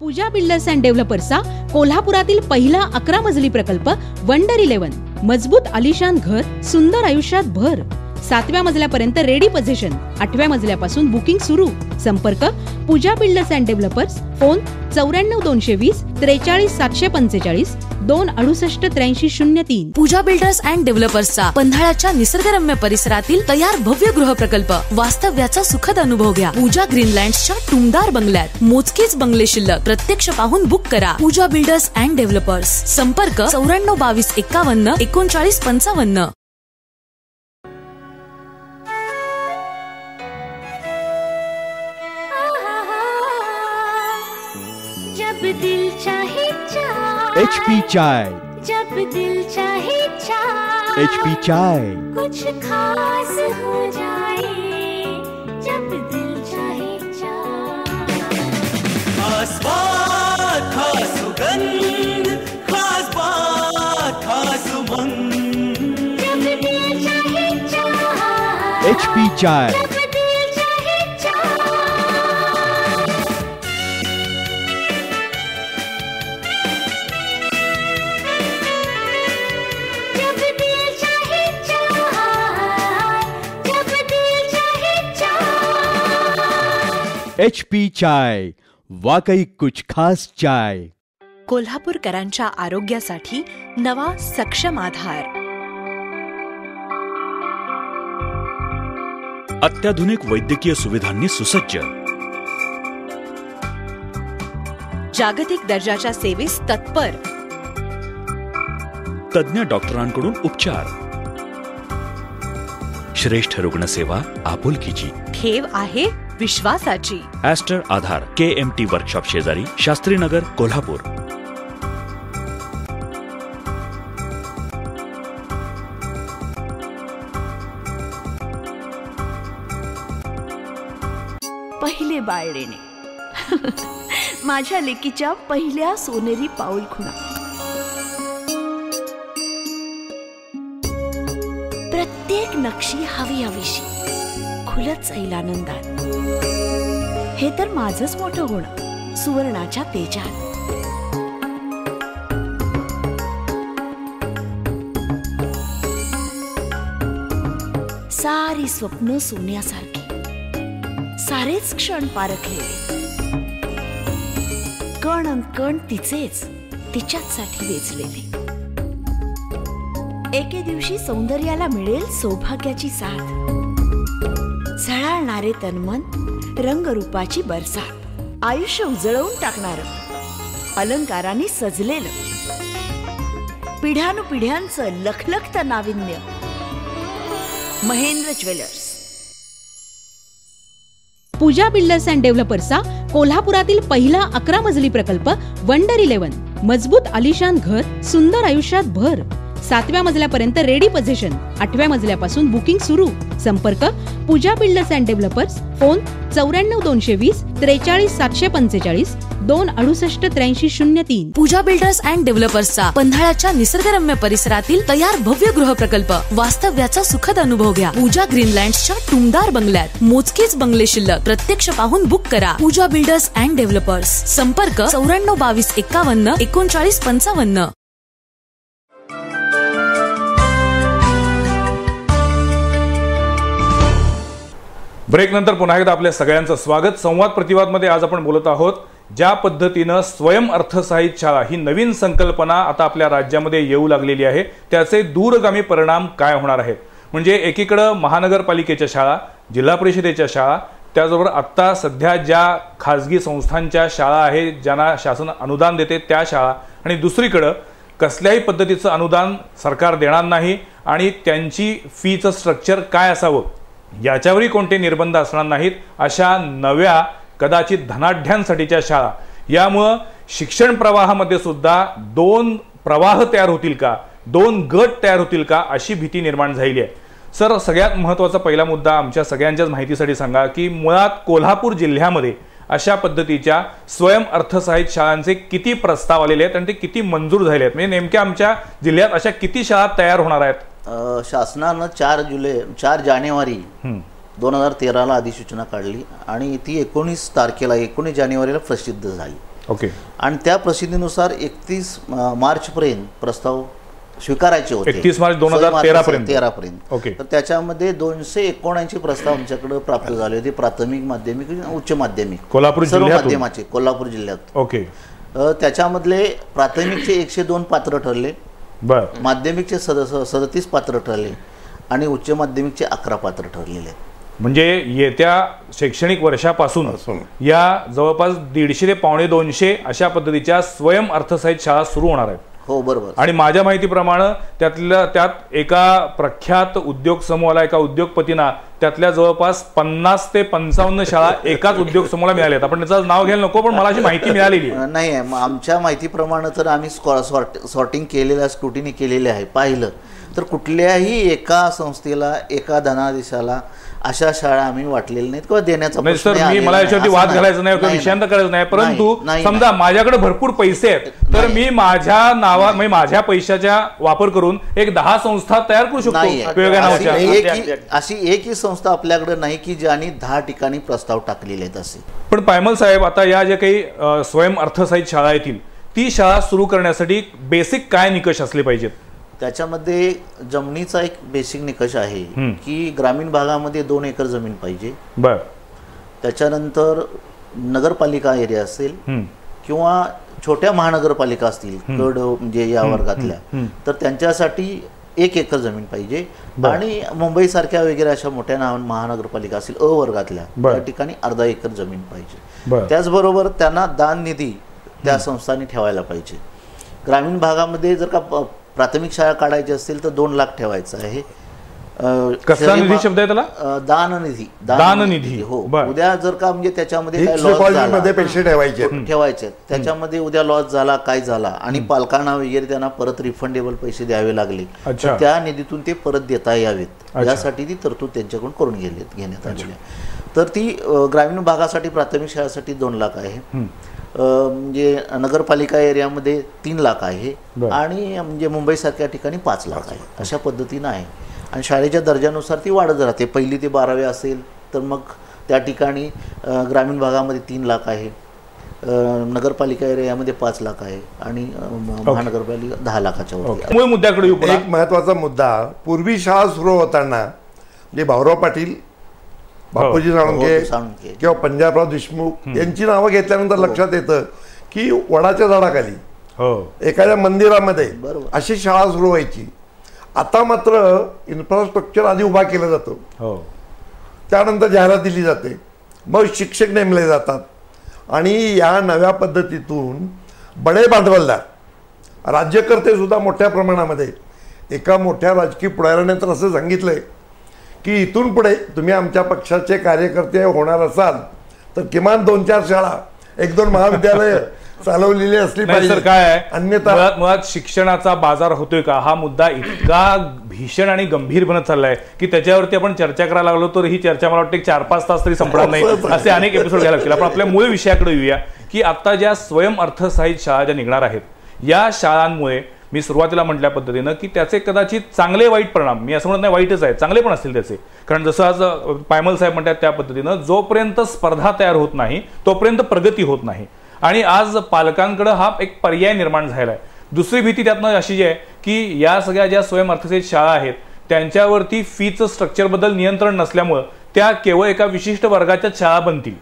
पूजा बिल्डर्स अँड डेव्हलपर्सचा कोल्हापुरातील पहिला 11 मजली प्रकल्प वंडर 11. मजबूत आलिशान घर, सुंदर आयुष्यात भर. 7व्या मजल्यापर्यंत रेडी पोझिशन, 8व्या मजल्यापासून बुकिंग सुरू. संपर्क Pooja builders and developers. Phone 94 220 43 745 268 83 03. Pooja builders and डेव्हलपर्सचा पन्हाळ्याच्या निसर्गरम्य परिसरातील तयार भव्य गृहप्रकल्प, वास्तव्याचा सुखद अनुभव घ्या. पूजा ग्रीनलँड्सच्या टुमदार बंगल्यात मोजकेच बंगले शिल्लक. प्रत्यक्ष पाहून बुक करा. पूजा बिल्डर्स अँड डेव्हलपर्स. संपर्क 94 22 51 39 55. दिल चाहे चाय, HP चाय. जब दिल चाहे चाय, HP चाय. कुछ खास हो जाए, जब दिल चाहे चाय. रंग खास बात खास उमंग जब दिल चाहे चाह HP चाय जब दिल चाहे चाह जब दिल चाहे चाह जब दिल चाहे चाह HP चाय वाकई कुछ खास चाय. कोल्हापूरकरांच्या आरोग्यासाठी नवा सक्षम आधार. अत्याधुनिक वैद्यकीय सुविधांनी सुसज्ज, जागतिक दर्जाच्या सेवेस तत्पर. तज्ञ डॉक्टरांकडून उपचार, श्रेष्ठ रुग्णसेवा आपुलकीची. ठेव आहे विश्वासाची. ॲस्टर आधार KMT वर्कशॉप शेजारी, शास्त्रीनगर, कोल्हापूर. पहिले बाळलेणे माझ्या लेकीच्या पहिल्या सोनेरी पाऊलखुणा. प्रत्येक नक्षी हवी हवीशी खुलत जाईल आनंदात. हे तर माझंच मोठं होणं सुवर्णाच्या तेजात. सारी स्वप्न सोन्यासारखी, सारेच क्षण पारखलेले, कण अन कण तिचेच तिच्याचसाठी वेचलेले. एके दिवशी सौंदर्याला मिळेल सौभाग्याची साथ, झळाळणारे तन्मन, रंगरूपाची बरसात, आयुष्य उजळवून टाकणार अलंकाराने सजलेलं, पिढ्यानुपिढ्यांचं लखलखतं नाविन्य. Mahendra jewellers. Pooja builders and डेव्हलपर्सचा कोल्हापुरातील पहिला 11 मजली प्रकल्प वंडर 11. मजबूत आलिशान घर, सुंदर आयुष्यात भर. 7व्या मजल्यापर्यंत रेडी पोझिशन, 8व्या मजल्यापासून बुकिंग सुरू. संपर्क Pooja builders and developers. Phone 94 220 43 745 268 83 03. Pooja builders and डेव्हलपर्सचा पन्हाळ्याच्या निसर्गरम्य परिसरातील तयार भव्य गृहप्रकल्प. वास्तव्याचा सुखद अनुभव घ्या. पूजा ग्रीनलँड्सच्या टुमदार बंगल्यात. मोजकेच बंगले शिल्लक. प्रत्यक्ष पाहून बुक करा. पूजा बिल्डर्स अँड डेव्हलपर्स. संपर्क 94 22 51 39 55. ब्रेक नंतर पुन्हा एकदा आपल्या सगळ्यांचं स्वागत. संवाद प्रतिवादमध्ये आज आपण बोलत आहोत ज्या पद्धतीनं स्वयं अर्थसहाय्यित शाळा ही नवीन संकल्पना आता आपल्या राज्यामध्ये येऊ लागलेली आहे, त्याचे दूरगामी परिणाम काय होणार आहेत. म्हणजे एकीकडं महानगरपालिकेच्या शाळा, जिल्हा परिषदेच्या शाळा, त्याचबरोबर आत्ता सध्या ज्या खाजगी संस्थांच्या शाळा आहेत ज्यांना शासन अनुदान देते त्या शाळा, आणि दुसरीकडं कसल्याही पद्धतीचं अनुदान सरकार देणार नाही आणि त्यांची फीचं स्ट्रक्चर काय असावं याच्यावरही कोणते निर्बंध असणार नाहीत, अशा नव्या कदाचित धनाढ्यांसाठीच्या शाळा. यामुळं शिक्षण प्रवाहामध्ये सुद्धा 2 प्रवाह तयार होतील का, 2 गट तयार होतील का, अशी भीती निर्माण झालेली आहे. सर, सगळ्यात महत्त्वाचा पहिला मुद्दा आमच्या सगळ्यांच्याच माहितीसाठी सांगा की मुळात कोल्हापूर जिल्ह्यामध्ये अशा पद्धतीच्या स्वयं अर्थसहाय्यित शाळांचे किती प्रस्ताव आलेले आहेत आणि ते किती मंजूर झाले आहेत. म्हणजे नेमक्या आमच्या जिल्ह्यात अशा किती शाळा तयार होणार आहेत. शासनानं 4 जानेवारी 2013ला अधिसूचना काढली आणि ती 19 जानेवारीला प्रसिद्ध झाली. ओके. आणि त्या प्रसिद्धीनुसार 31 मार्चपर्यंत प्रस्ताव स्वीकारायचे होते. 31 मार्च 2013 पर्यंत. ओके. तर त्याच्यामध्ये 279 प्रस्ताव आमच्याकडे प्राप्त झाले होते. प्राथमिक, माध्यमिक, उच्च माध्यमिक कोल्हापूर माध्यमाचे कोल्हापूर जिल्ह्यात. ओके. त्याच्यामधले प्राथमिकचे 102 पात्र ठरले, माध्यमिकचे 37 पात्र ठरले आणि उच्च माध्यमिकचे 11 पात्र ठरलेले आहेत. म्हणजे येत्या शैक्षणिक वर्षापासून या जवळपास 150 ते 250 अशा पद्धतीच्या स्वयं अर्थसहाय्यित शाळा सुरू होणार आहेत. हो, बरोबर. आणि माझ्या माहितीप्रमाणे त्यात एका प्रख्यात उद्योग समूहाला, एका उद्योगपतींना त्यातल्या जवळपास 50 ते 55 शाळा एकाच उद्योग समूहाला मिळाल्या आहेत. आपण त्याचं नाव घ्यायला नको, पण मला अशी माहिती मिळालेली आहे. नाही आमच्या माहितीप्रमाणे तर आम्ही सॉर्टिंग केलेलं, स्क्रुटिनी केलेले आहे. पाहिलं तर कुठल्याही एका संस्थेला, एका धनादेशाला अशा शाळा आम्ही वाटलेल्या नाहीत किंवा देण्याचा सर, मी मला याच्यावरती वाद घालायचा नाही किंवा विषयांत करायचं नाही, परंतु समजा माझ्याकडे भरपूर पैसे आहेत तर मी माझ्या म्हणजे माझ्या पैशाचा वापर करून एक 10 संस्था तयार करू शकतो वेगवेगळ्या नावाच्या. अशी एकही संस्था आपल्याकडे नाही की ज्यांनी 10 ठिकाणी प्रस्ताव टाकलेले आहेत असे. पण पायमल साहेब, आता या ज्या काही स्वयं अर्थसहाय्यित शाळा येतील, ती शाळा सुरू करण्यासाठी बेसिक काय निकष असले पाहिजेत? त्याच्यामध्ये जमिनीचा एक बेसिक निकष आहे की ग्रामीण भागामध्ये 2 एकर जमीन पाहिजे. बर. त्याच्यानंतर नगरपालिका एरिया असेल किंवा छोट्या महानगरपालिका असतील कड म्हणजे या वर्गातल्या, तर त्यांच्यासाठी 1 एकर जमीन पाहिजे. आणि मुंबई सारख्या वगैरे अशा मोठ्या महानगरपालिका असतील अ वर्गातल्या, त्या ठिकाणी अर्धा एकर जमीन पाहिजे. त्याचबरोबर त्यांना दान निधी त्या संस्थांनी ठेवायला पाहिजे. ग्रामीण भागामध्ये जर का प्राथमिक शाळा काढायची असतील तर 2 लाख ठेवायचं आहे. कसला निधी शब्द आहे त्याला? दाननिधी. दाननिधी. हो. उद्या जर का म्हणजे त्याच्यामध्ये पैसे ठेवायचे, त्याच्यामध्ये उद्या लॉस झाला, काय झाला आणि पालकांना वगैरे त्यांना परत रिफंडेबल पैसे द्यावे लागले, तर त्या निधीतून ते परत देता यावेत यासाठी ती तरतूद त्यांच्याकडून करून घेण्यात आलेली आहे. तर ती ग्रामीण भागासाठी प्राथमिक शाळेसाठी 2 लाख आहे. म्हणजे नगरपालिका एरियामध्ये 3 लाख आहे आणि म्हणजे मुंबई सारख्या ठिकाणी 5 लाख आहे. अशा पद्धतीनं आहे. आणि शाळेच्या दर्जानुसार ती वाढत राहते. 1ली ते 12वी असेल तर मग त्या ठिकाणी ग्रामीण भागामध्ये 3 लाख आहे, नगरपालिका एरियामध्ये 5 लाख आहे आणि महानगरपालिका 10 लाखाच्या वरती. मूळ मुद्द्याकडे येऊ. एक महत्वाचा मुद्दा, पूर्वी शाळा सुरू होताना म्हणजे भाऊराव पाटील, बापूजी साळुंखे किंवा पंजाबराव देशमुख यांची नावं घेतल्यानंतर लक्षात येतं की वडाच्या झाडाखाली एखाद्या मंदिरामध्ये अशी शाळा सुरू व्हायची. आता मात्र इन्फ्रास्ट्रक्चर आधी उभा केला जातो, त्यानंतर जाहिरात दिली जाते, मग शिक्षक नेमले जातात आणि या नव्या पद्धतीतून बडे भांडवलदार, राज्यकर्ते सुद्धा मोठ्या प्रमाणामध्ये, एका मोठ्या राजकीय पुढाऱ्याने तर असं सांगितलंय की इथून पुढे तुम्ही आमच्या पक्षाचे कार्यकर्ते होणार असाल तर किमान 2-4 शाळा, 1-2 महाविद्यालय चालवलेली असली पाहिजे. काय आहे, अन्यथा मुळात शिक्षणाचा बाजार होतोय का हा मुद्दा इतका भीषण आणि गंभीर बनत चाललाय की त्याच्यावरती आपण चर्चा करायला लागलो तर ही चर्चा मला वाटतं 4-5 तास तरी संपणार नाही, असे अनेक एपिसोड घ्यायला लागतील. आपण आपल्या मूळ विषयाकडे येऊया की आता ज्या स्वयं अर्थसहाय्यित शाळा ज्या निघणार आहेत, या शाळांमुळे मी सुरुवातीला म्हटल्या पद्धतीनं की त्याचे कदाचित चांगले वाईट परिणाम, मी असं म्हणत नाही वाईटच आहे, चांगले पण असतील त्याचे. कारण जसं आज पायमल साहेब म्हणतात त्या पद्धतीनं जोपर्यंत स्पर्धा तयार होत नाही तोपर्यंत प्रगती होत नाही. आणि आज पालकांकडे हा एक पर्याय निर्माण झाला आहे. दुसरी भीती त्यातनं अशी जी आहे की या सगळ्या ज्या स्वयं अर्थसहाय्यित शाळा आहेत त्यांच्यावरती फीचं स्ट्रक्चरबद्दल नियंत्रण नसल्यामुळं त्या केवळ एका विशिष्ट वर्गाच्या शाळा बनतील.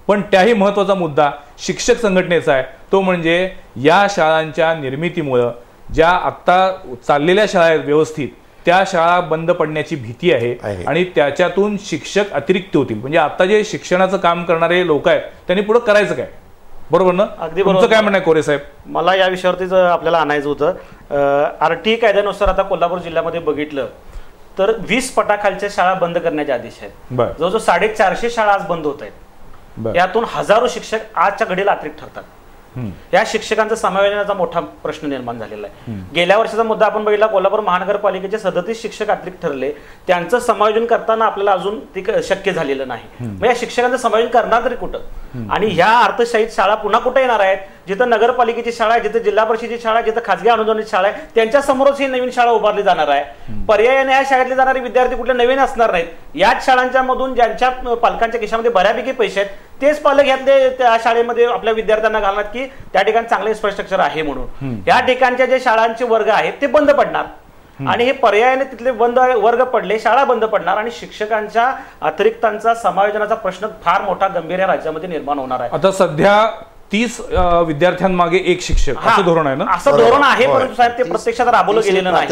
पण त्याही महत्त्वाचा मुद्दा शिक्षक संघटनेचा आहे, तो म्हणजे या शाळांच्या निर्मितीमुळं ज्या आत्ता चाललेल्या शाळा आहेत व्यवस्थित, त्या शाळा बंद पडण्याची भीती आहे आणि त्याच्यातून शिक्षक अतिरिक्त होतील. म्हणजे आता जे शिक्षणाचं काम करणारे लोक आहेत त्यांनी पुढे करायचं काय? बरोबर ना? अगदी बरोबर. काय म्हणणं कोरे साहेब? मला या विषयावरतीच आपल्याला आणायचं होतं. आरटीई कायद्यानुसार आता कोल्हापूर जिल्ह्यामध्ये बघितलं तर 20 पटाखालच्या शाळा बंद करण्याचे आदेश आहेत. जवळजवळ 450 शाळा आज बंद होत आहेत. यातून हजारो शिक्षक आजच्या घडीला अतिरिक्त ठरतात. या शिक्षकांचा समायोजनाचा मोठा प्रश्न निर्माण झालेला आहे. गेल्या वर्षाचा मुद्दा आपण बघितला, कोल्हापूर महानगरपालिकेचे 37 शिक्षक अतिरिक्त ठरले, त्यांचं समायोजन करताना आपल्याला अजून ते शक्य झालेलं नाही. मग या शिक्षकांचं समायोजन करणार तरी कुठं? आणि ह्या अर्थसहाय्यित शाळा पुन्हा कुठे येणार आहेत? जिथं नगरपालिकेची शाळा आहे, जिथं जिल्हा परिषदेची शाळा आहे, जिथं खासगी अनुदानित शाळा आहे, त्यांच्या समोरच ही नवीन शाळा उभारली जाणार आहे. पर्यायाने या शाळेतले जाणारे विद्यार्थी कुठले नवीन असणार नाहीत. याच शाळांच्या मधून ज्यांच्या पालकांच्या खिशामध्ये बऱ्यापैकी पैसे आहेत तेच पालक यातले त्या शाळेमध्ये आपल्या विद्यार्थ्यांना घालणार की त्या ठिकाणी चांगले इन्फ्रास्ट्रक्चर आहे म्हणून. या ठिकाणच्या जे शाळांचे वर्ग आहेत ते बंद पडणार आणि हे पर्यायाने तिथले बंद वर्ग पडले, शाळा बंद पडणार आणि शिक्षकांच्या अतिरिक्तांचा समायोजनाचा प्रश्न फार मोठा गंभीर या राज्यामध्ये निर्माण होणार आहे. आता सध्या 30 विद्यार्थ्यांमागे एक शिक्षक असं धोरण आहे ना? असं धोरण आहे, परंतु साहेब ते प्रत्यक्षात राबवलं गेलेलं नाही.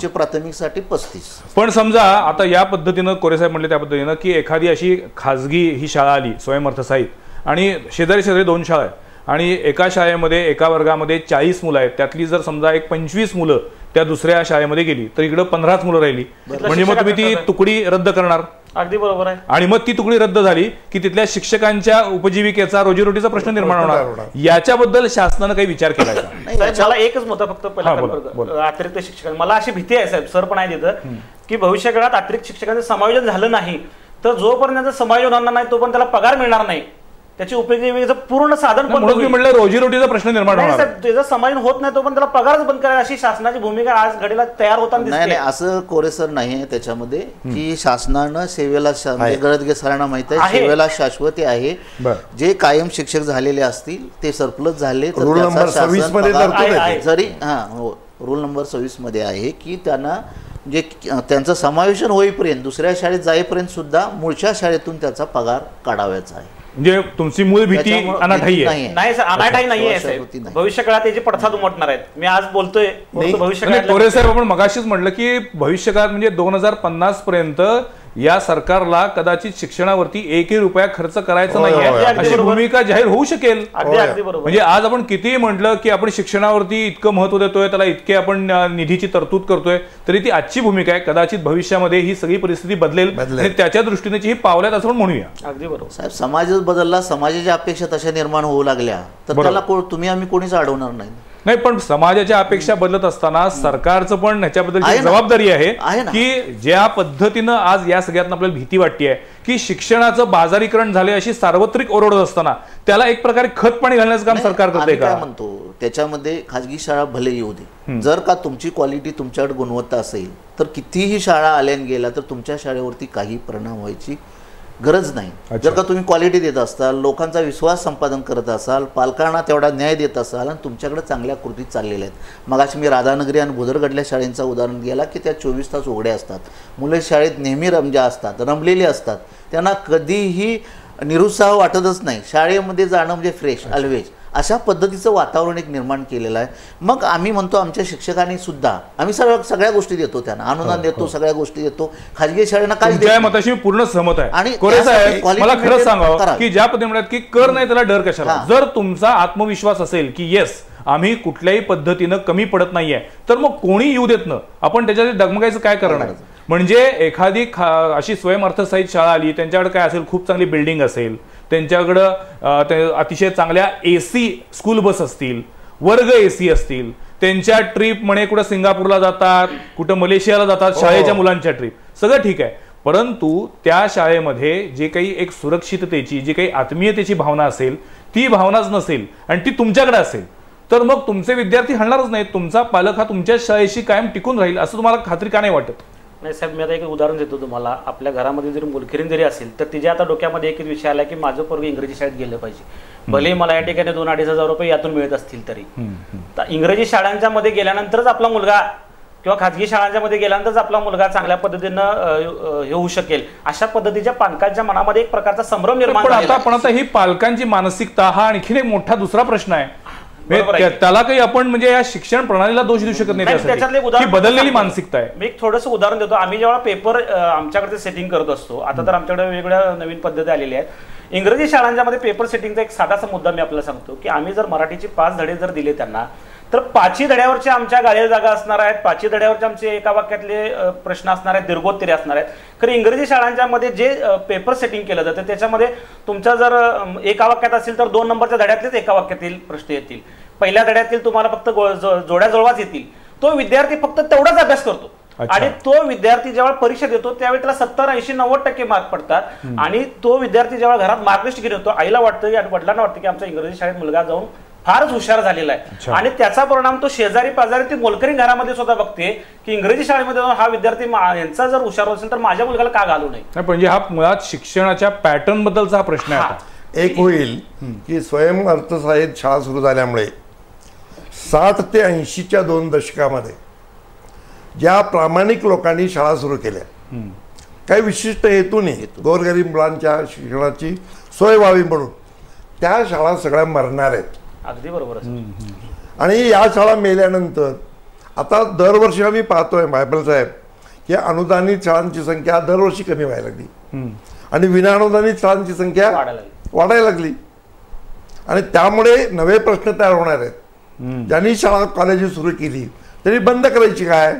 प्राथमिकसाठी 35. पण समजा आता या पद्धतीनं कोरे साहेब म्हणले त्या पद्धतीनं की एखादी अशी खाजगी ही शाळा आली स्वयं अर्थसहाय्यित आणि शेजारी 2 शाळा आहेत आणि एका शाळेमध्ये एका वर्गामध्ये 40 मुलं आहेत, त्यातली जर समजा एक 25 मुलं त्या दुसऱ्या शाळेमध्ये गेली तर इकडं 15च मुलं राहिली, म्हणजे मग तुम्ही ती तुकडी रद्द करणार. अगदी बरोबर आहे. आणि मग ती तुकडी रद्द झाली की तिथल्या शिक्षकांच्या उपजीविकेचा रोजीरोटीचा प्रश्न निर्माण होणार. याच्याबद्दल शासनानं काही विचार केला का? मला एकच मत फक्त पहिला अतिरिक्त शिक्षक, मला अशी भीती आहे साहेब, सर पण आहे तिथं, की भविष्य काळात अतिरिक्त शिक्षकांचं समायोजन झालं नाही तर जोपर्यंत त्याचं समायोजन होणार नाही तोपर्यंत त्याला पगार मिळणार नाही, त्याची उपयोगितेचं पूर्ण साधन पण म्हटलं रोजीरोटीचा प्रश्न निर्माण होणार. त्याचं समायोजन होत नाही तोपर्यंत त्याला पगारच बंद करायला अशी शासनाची भूमिका आज घडीला तयार होताना दिसते. नाही असं कोरेसर नाही आहे त्याच्यामध्ये की शासनानं सेवेला गरजगे सरांना माहित आहे सेवेला शाश्वती आहे. जे कायम शिक्षक झालेले असतील ते सरप्लस झाले तर रूल नंबर 26 मध्ये जरी रूल नंबर 26 मध्ये आहे की त्यांना जे त्यांचं समावेशन होईपर्यंत दुसऱ्या शाळेत जाईपर्यंत सुद्धा मूळच्या शाळेतून त्याचा पगार काढावायचा आहे. म्हणजे तुमची मूळ भीती अनाठाई आहे? नाही सर, अनाठाई नाहीये. भविष्य काळात त्याचे पडसाद उमटणार आहेत. मी आज बोलतोय भविष्य काळात. कोरे साहेब आपण मगाशीच म्हटलं की भविष्य काळात म्हणजे 2050 पर्यंत या सरकारला कदाचित शिक्षणावरती 1ही रुपया खर्च करायचा नाहीये अशी भूमिका जाहीर होऊ शकेल. म्हणजे आज आपण कितीही म्हटलं की आपण शिक्षणावरती इतकं महत्व देतोय, त्याला इतके आपण निधीची तरतूद करतोय, तरी ती आजची भूमिका आहे. कदाचित भविष्यामध्ये ही सगळी परिस्थिती बदलेल आणि त्याच्या दृष्टीने ही पावल्यात असं म्हणूया. अगदी बरोबर साहेब, समाज बदलला, समाजाच्या अपेक्षा तशा निर्माण होऊ लागल्या तर त्याला तुम्ही आम्ही कोणीच अडवणार नाही. नाही, पण समाजाच्या अपेक्षा बदलत असताना सरकारचं पण ह्याच्याबद्दलची जबाबदारी आहे की ज्या पद्धतीनं आज या सगळ्यात आपल्याला भीती वाटते की शिक्षणाचं बाजारीकरण झाले अशी सार्वत्रिक ओरडत असताना त्याला एक प्रकारे खत पाणी घालण्याचं काम सरकार करते का? काय म्हणतो त्याच्यामध्ये खाजगी शाळा भले येऊ दे, जर का तुमची क्वालिटी तुमच्याकडे गुणवत्ता असेल तर कितीही शाळा आल्या गेला तर तुमच्या शाळेवरती काही परिणाम व्हायची गरज नाही. जर का तुम्ही क्वालिटी देत असाल, लोकांचा विश्वास संपादन करत असाल, पालकांना तेवढा न्याय देत असाल आणि तुमच्याकडे चांगल्या कृती चाललेल्या आहेत. मगाशी मी राधानगरी आणि भुदरगडल्या शाळेंचं उदाहरण दिलं की त्या 24 तास उघड्या असतात, मुलं शाळेत नेहमी असतात, रमलेली असतात, त्यांना कधीही निरुत्साह वाटतच नाही. शाळेमध्ये जाणं म्हणजे फ्रेश ऑलवेज अशा पद्धतीचं वातावरण एक निर्माण केलेलं आहे. मग आम्ही म्हणतो आमच्या शिक्षकांनी सुद्धा आम्ही सगळ्या गोष्टी देतो, त्यांना अनुदान देतो, सगळ्या गोष्टी देतो. खाजगी शाळेंना काय मताशी मी पूर्ण सहमत आहे. आणि मला खरंच सांगावं की ज्या पद्धतीने म्हणतात की कर नाही त्याला डर कशाला. जर तुमचा आत्मविश्वास असेल की येस आम्ही कुठल्याही पद्धतीनं कमी पडत नाहीये तर मग कोणी येऊ देत ना, आपण त्याच्यात डगमगायचं काय करणार. म्हणजे एखादी अशी स्वयंअर्थसहित शाळा आली, त्यांच्याकडे काय असेल, खूप चांगली बिल्डिंग असेल, त्यांच्याकडं अतिशय चांगल्या AC स्कूल बस असतील, वर्ग AC असतील, त्यांच्या ट्रिप म्हणे कुठं सिंगापूरला जातात, कुठं मलेशियाला जातात शाळेच्या मुलांच्या ट्रिप, सगळं ठीक आहे. परंतु त्या शाळेमध्ये जे काही एक सुरक्षिततेची, जी काही आत्मीयतेची भावना असेल ती भावनाच नसेल आणि ती तुमच्याकडे असेल तर मग तुमचे विद्यार्थी हलणारच नाहीत. तुमचा पालक हा तुमच्या शाळेशी कायम टिकून राहील असं तुम्हाला खात्री का नाही वाटत? नाही साहेब, मी आता एक उदाहरण देतो तुम्हाला. आपल्या घरामध्ये जरी मुलखिरीन जरी असेल तर तिच्या आता डोक्यामध्ये एकच विषय आला की माझं पोरग इंग्रजी शाळेत गेलं पाहिजे. भले मला या ठिकाणी 2-2.5 हजार रुपये यातून मिळत असतील तरी तर इंग्रजी शाळांच्या मध्ये गेल्यानंतरच आपला मुलगा किंवा खाजगी शाळांच्या मध्ये गेल्यानंतरच आपला मुलगा चांगल्या पद्धतीनं हे होऊ शकेल अशा पद्धतीच्या पालकांच्या मनामध्ये एक प्रकारचा संभ्रम निर्माण झाला. पण आता ही पालकांची मानसिकता हा आणखीन एक मोठा दुसरा प्रश्न आहे. त्याला काही आपण म्हणजे या शिक्षण प्रणालीला दोष देऊ शकत नाही, त्याच्यातले बदललेली मानसिकता आहे. मी एक थोडंसं उदाहरण देतो. आम्ही जेव्हा पेपर आमच्याकडे सेटिंग करत असतो, आता तर आमच्याकडे वेगवेगळ्या नवीन पद्धती आलेल्या आहेत. इंग्रजी शाळांच्या मध्ये पेपर सेटिंगचा एक साधासा मुद्दा मी आपल्याला सांगतो की आम्ही जर मराठीचे 5 धडे जर दिले त्यांना तर 5ही धड्यावरच्या आमच्या गाळ्या जागा असणार आहेत, 5ही धड्यावरचे आमचे एका वाक्यातले प्रश्न असणार आहेत, दीर्घोत्तरे असणार आहेत. खरं इंग्रजी शाळांच्या मध्ये जे पेपर सेटिंग केलं जातं त्याच्यामध्ये तुमच्या जर एका वाक्यात असेल तर 2 नंबरच्या धड्यातलेच एका वाक्यातील प्रश्न येतील, पहिल्या धड्यातील तुम्हाला फक्त जोड्या जुळवाच येतील. तो विद्यार्थी फक्त तेवढाच अभ्यास करतो आणि तो विद्यार्थी जेव्हा परीक्षा देतो त्यावेळी त्याला 70, 80, 90% मार्क पडतात. आणि तो विद्यार्थी जेव्हा घरात मार्कलिस्ट घेऊन येतो, आईला वाटतं आणि वडिलांना वाटतं की आमच्या इंग्रजी शाळेत मुलगा जाऊन फारच हुशार झालेला आहे. आणि त्याचा परिणाम तो शेजारी पाजारी ती मोलकरीण घरामध्ये सुद्धा बघते की इंग्रजी शाळेमध्ये हा विद्यार्थी यांचा जर हुशार असेल तर माझ्या मुलगाला का घालू नये. म्हणजे हा मुळात शिक्षणाच्या पॅटर्न बद्दलचा हा प्रश्न आहे. एक होईल की स्वयंअर्थसहाय्यित शाळा सुरू झाल्यामुळे 60 ते 80च्या 2 दशकामध्ये ज्या प्रामाणिक लोकांनी शाळा सुरू केल्या काही विशिष्ट हेतूने गोरगरीब मुलांच्या शिक्षणाची सोय व्हावी म्हणून त्या शाळा सगळ्या मरणार आहेत. अगदी बरोबर. आणि या शाळा मेल्यानंतर आता दरवर्षी आम्ही पाहतोय बायबल साहेब की अनुदानित शाळांची संख्या दरवर्षी कमी व्हायला लागली आणि विना अनुदानित शाळांची संख्या वाढायला लागली. आणि त्यामुळे नवे प्रश्न तयार होणार आहेत. ज्यांनी शाळा कॉलेजेस सुरू केली त्यांनी बंद करायची काय?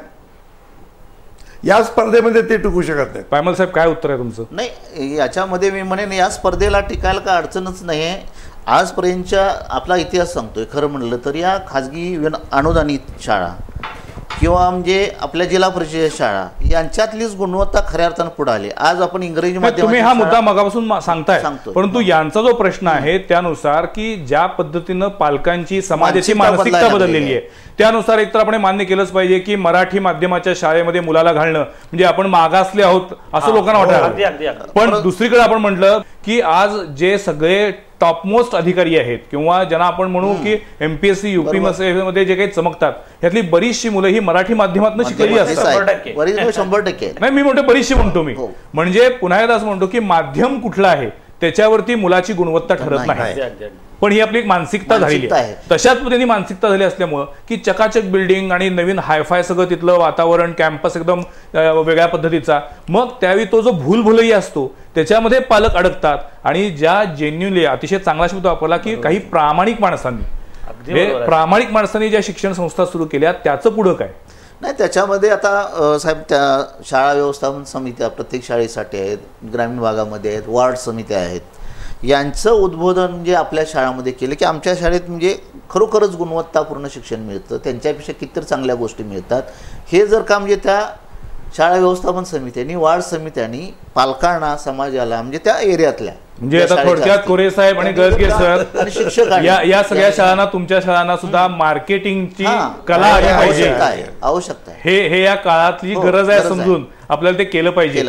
या स्पर्धेमध्ये ते टिकू शकत नाही. पायमल साहेब काय उत्तर आहे तुमचं? नाही, याच्यामध्ये मी म्हणेन या स्पर्धेला टिकायला काय अडचणच नाही आहे. आजपर्यंतच्या आपला इतिहास सांगतोय खरं म्हणलं तर या खाजगी अनुदानित शाळा किंवा म्हणजे आपल्या जिल्हा परिषद शाळा यांच्यातलीच गुणवत्ता खऱ्या अर्थानं पुढे आली. आज आपण इंग्रजी माध्यमात तुम्ही हा मुद्दा मगापासून सांगताय, परंतु यांचा जो प्रश्न आहे त्यानुसार की ज्या पद्धतीनं पालकांची समाजाची मानसिकता बदललेली आहे त्यानुसार एकतर आपण मान्य केलंच पाहिजे की मराठी माध्यमाच्या शाळेमध्ये मुलाला घालणं म्हणजे आपण मागासले आहोत असं लोकांना वाटतं. पण दुसरीकडे आपण म्हटलं की आज जे सगळे टॉपमोस्ट अधिकारी आहेत किंवा ज्यांना आपण म्हणू की MPSC UP मध्ये जे काही चमकतात यातली बरीचशी मुलं ही मराठी माध्यमातून शिकलेली असतात. 100% नाही, मी म्हणतो बरीचशी म्हणतो मी. म्हणजे पुन्हा एकदा असं म्हणतो की माध्यम कुठलं आहे त्याच्यावरती मुलाची गुणवत्ता ठरत नाही. पण ही आपली मानसिकता झालेली आहे. तशाच पद्धतीने मानसिकता झाली असल्यामुळं की चकाचक बिल्डिंग आणि नवीन हायफाय सगळं तिथलं वातावरण कॅम्पस एकदम वेगळ्या पद्धतीचा, मग त्यावेळी तो जो भूलभुलई असतो त्याच्यामध्ये पालक अडकतात. आणि ज्या जेन्युनली अतिशय चांगला शब्द वापरला की काही प्रामाणिक माणसांनी ज्या शिक्षण संस्था सुरू केल्या त्याचं पुढं काय नाही. त्याच्यामध्ये आता साहेब त्या शाळा व्यवस्थापन समित्या प्रत्येक शाळेसाठी आहेत, ग्रामीण भागामध्ये आहेत, वार्ड समित्या आहेत. यांचं उद्बोधन म्हणजे आपल्या शाळामध्ये केलं की आमच्या शाळेत म्हणजे खरोखरच गुणवत्तापूर्ण शिक्षण मिळतं, त्यांच्यापेक्षा कितीतर चांगल्या गोष्टी मिळतात. हे जर का म्हणजे त्या शाळा व्यवस्थापन समित्यांनी वार्ड समित्यांनी पालकांना समाजाला म्हणजे त्या एरियातल्या म्हणजे आता थोडक्यात कोरे साहेब आणि गर्गे सर आणि शिक्षक या सगळ्या शाळांना तुमच्या शाळांना सुद्धा मार्केटिंगची कला आली पाहिजे, आवश्यकता आहे. हे या काळातली गरज आहे समजून आपल्याला ते केलं पाहिजे.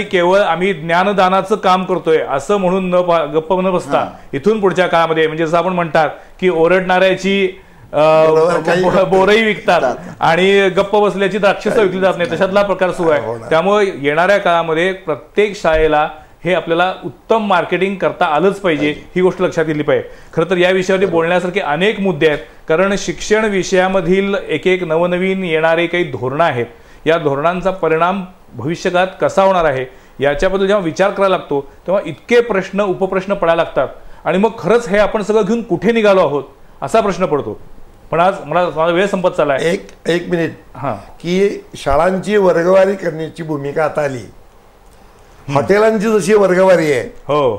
केवळ आम्ही ज्ञानदानाचं काम करतोय असं म्हणून गप्प न बसता इथून पुढच्या काळामध्ये म्हणजे जसं आपण म्हणतात की ओरडणाऱ्याची बोरही विकतात आणि गप्प बसल्याची द्राक्षस विकली जात नाही, तशातला प्रकार सुरू आहे. त्यामुळे येणाऱ्या काळामध्ये प्रत्येक शाळेला हे आपल्याला उत्तम मार्केटिंग करता आलंच पाहिजे, ही गोष्ट लक्षात घेतली पाहिजे. खरं तर या विषयावरती बोलण्यासारखे अनेक मुद्दे आहेत, कारण शिक्षण विषयामधील एक नवनवीन येणारे काही धोरणं आहेत. या धोरणांचा परिणाम भविष्यकाळात कसा होणार आहे याच्याबद्दल जेव्हा विचार करायला लागतो तेव्हा इतके प्रश्न उपप्रश्न पडायला लागतात आणि मग खरंच हे आपण सगळं घेऊन कुठे निघालो आहोत असा प्रश्न पडतो. पण आज मला वेळ संपत चाललाय. एक मिनिट की शाळांची वर्गवारी करण्याची भूमिका आता आली. हॉटेलांची जशी वर्गवारी आहे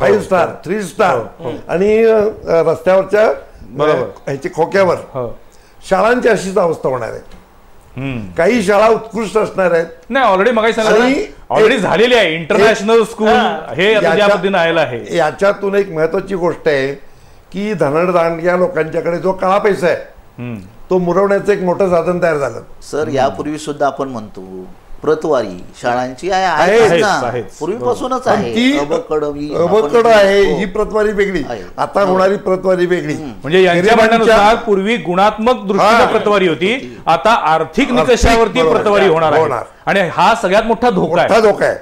5 स्टार 3 स्टार आणि रस्त्यावरच्या ह्याची खोक्यावर शाळांची अशीच अवस्था होणार आहे. काही शाळा उत्कृष्ट असणार आहेत. नाही, ऑलरेडी झालेली आहे इंटरनॅशनल स्कूल हे ज्या पद्धतीने आलेलं आहे. याच्यातून एक महत्वाची गोष्ट आहे की धनदांडग्या लोकांच्याकडे जो काळा पैसा आहे तो मुरवण्याचं एक मोठं साधन तयार झालं. सर यापूर्वी सुद्धा आपण म्हणतो प्रतवारी शाळांची आहे, पूर्वीपासूनच आहे. अबकड आहे ही प्रतवारी वेगळी, आता होणारी प्रतवारी वेगळी. म्हणजे यांच्या म्हणण्यानुसार पूर्वी गुणात्मक दृष्टीने प्रतवारी होती, आता आर्थिक निकषावरती प्रतवारी होणार आहे आणि हा सगळ्यात मोठा धोका आहे.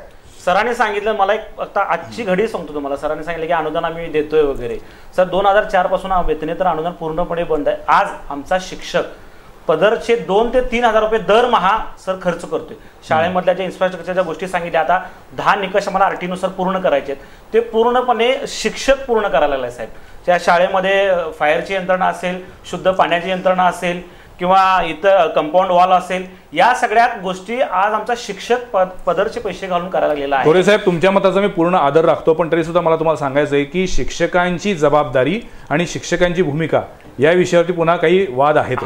सरांनी सांगितलं, मला एक आता आजची घडी सांगतो तुम्हाला. सरांनी सांगितलं की अनुदान आम्ही देतोय वगैरे. सर 2004 पासून वेतनेतर अनुदान पूर्णपणे बंद आहे. आज आमचा शिक्षक पदरचे 2 ते 3 हजार रुपये दरमहा सर खर्च करतोय. शाळेमधल्या ज्या इन्फ्रास्ट्रक्चरच्या गोष्टी सांगितल्या, आता 10 निकष आम्हाला RT नुसार पूर्ण करायचे आहेत, ते पूर्णपणे शिक्षक पूर्ण करायला लागले साहेब. त्या शाळेमध्ये फायरची यंत्रणा असेल, शुद्ध पाण्याची यंत्रणा असेल किंवा इथं कंपाऊंड वॉल असेल, या सगळ्या गोष्टी आज आमचा शिक्षक पदरचे पैसे घालून करायला लागलेला आहे. कोरे साहेब, तुमच्या मताचा मी पूर्ण आदर राखतो, पण तरी सुद्धा मला तुम्हाला सांगायचं आहे की शिक्षकांची जबाबदारी आणि शिक्षकांची भूमिका या विषयावरती पुन्हा काही वाद आहेत.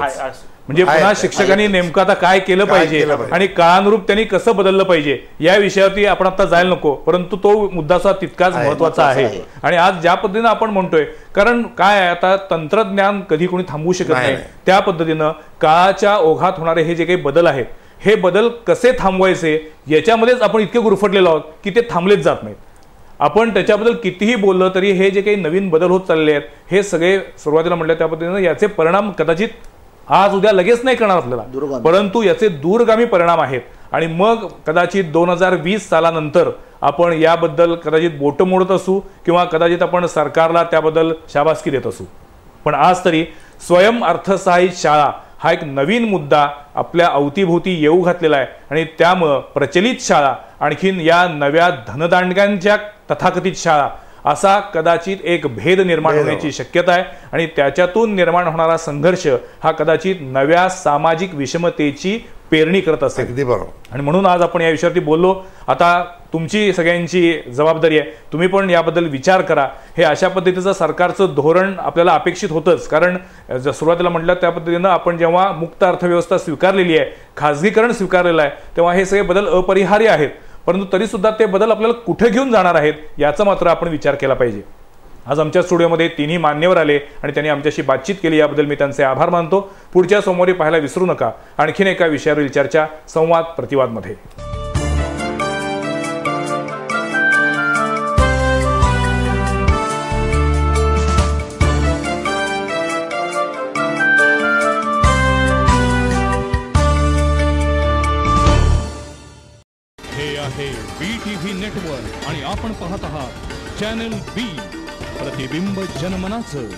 म्हणजे पुन्हा शिक्षकांनी नेमकं आता काय केलं पाहिजे आणि काळानुरूप त्यांनी कसं बदललं पाहिजे या विषयावरती आपण आता जायला नको, परंतु तो मुद्दा सुद्धा तितकाच महत्वाचा आहे. आणि आज ज्या पद्धतीनं आपण म्हणतोय, कारण काय आहे आता तंत्रज्ञान कधी कोणी थांबवू शकत नाही, त्या पद्धतीनं काळाच्या ओघात होणारे हे जे काही बदल आहेत हे बदल कसे थांबवायचे याच्यामध्येच आपण इतके गुरफटलेलो आहोत की ते थांबलेच जात नाहीत. आपण त्याच्याबद्दल कितीही बोललं तरी हे जे काही नवीन बदल होत चालले आहेत हे सगळे सुरुवातीला म्हटलं त्या पद्धतीनं याचे परिणाम कदाचित आज उद्या लगेच नाही करणार आपल्याला, परंतु याचे दूरगामी परिणाम आहेत. आणि मग कदाचित 2020 सालानंतर आपण याबद्दल कदाचित बोटं मोडत असू किंवा कदाचित आपण सरकारला त्याबद्दल शाबासकी देत असू. पण आज तरी स्वयं अर्थसहाय्यित शाळा हा एक नवीन मुद्दा आपल्या अवतीभोवती येऊ घातलेला आहे आणि त्यामुळं प्रचलित शाळा आणखीन या नव्या धनदांडग्यांच्या तथाकथित शाळा असा कदाचित एक भेद निर्माण होण्याची शक्यता आहे आणि त्याच्यातून निर्माण होणारा संघर्ष हा कदाचित नव्या सामाजिक विषमतेची पेरणी करत असेल. अगदी बरोबर. आणि म्हणून आज आपण या विषयावरती बोललो. आता तुमची सगळ्यांची जबाबदारी आहे, तुम्ही पण याबद्दल विचार करा. हे अशा पद्धतीचं सरकारचं धोरण आपल्याला अपेक्षित होतंच, कारण सुरुवातीला म्हटलं त्या पद्धतीनं आपण जेव्हा मुक्त अर्थव्यवस्था स्वीकारलेली आहे, खाजगीकरण स्वीकारलेलं आहे, तेव्हा हे सगळे बदल अपरिहार्य आहेत. परंतु तरी सुद्धा ते बदल आपल्याला कुठे घेऊन जाणार आहेत याचा मात्र आपण विचार केला पाहिजे. आज आमच्या स्टुडिओमध्ये तिन्ही मान्यवर आले आणि त्यांनी आमच्याशी बातचीत केली, याबद्दल मी त्यांचे आभार मानतो. पुढच्या सोमवारी पाहायला विसरू नका आणखीन एका विषयावरील चर्चा संवाद प्रतिवादमध्ये. हे आहे BTV नेटवर्क आणि आपण पाहत आहात चॅनल बी, प्रतिबिंब जनमनाचं.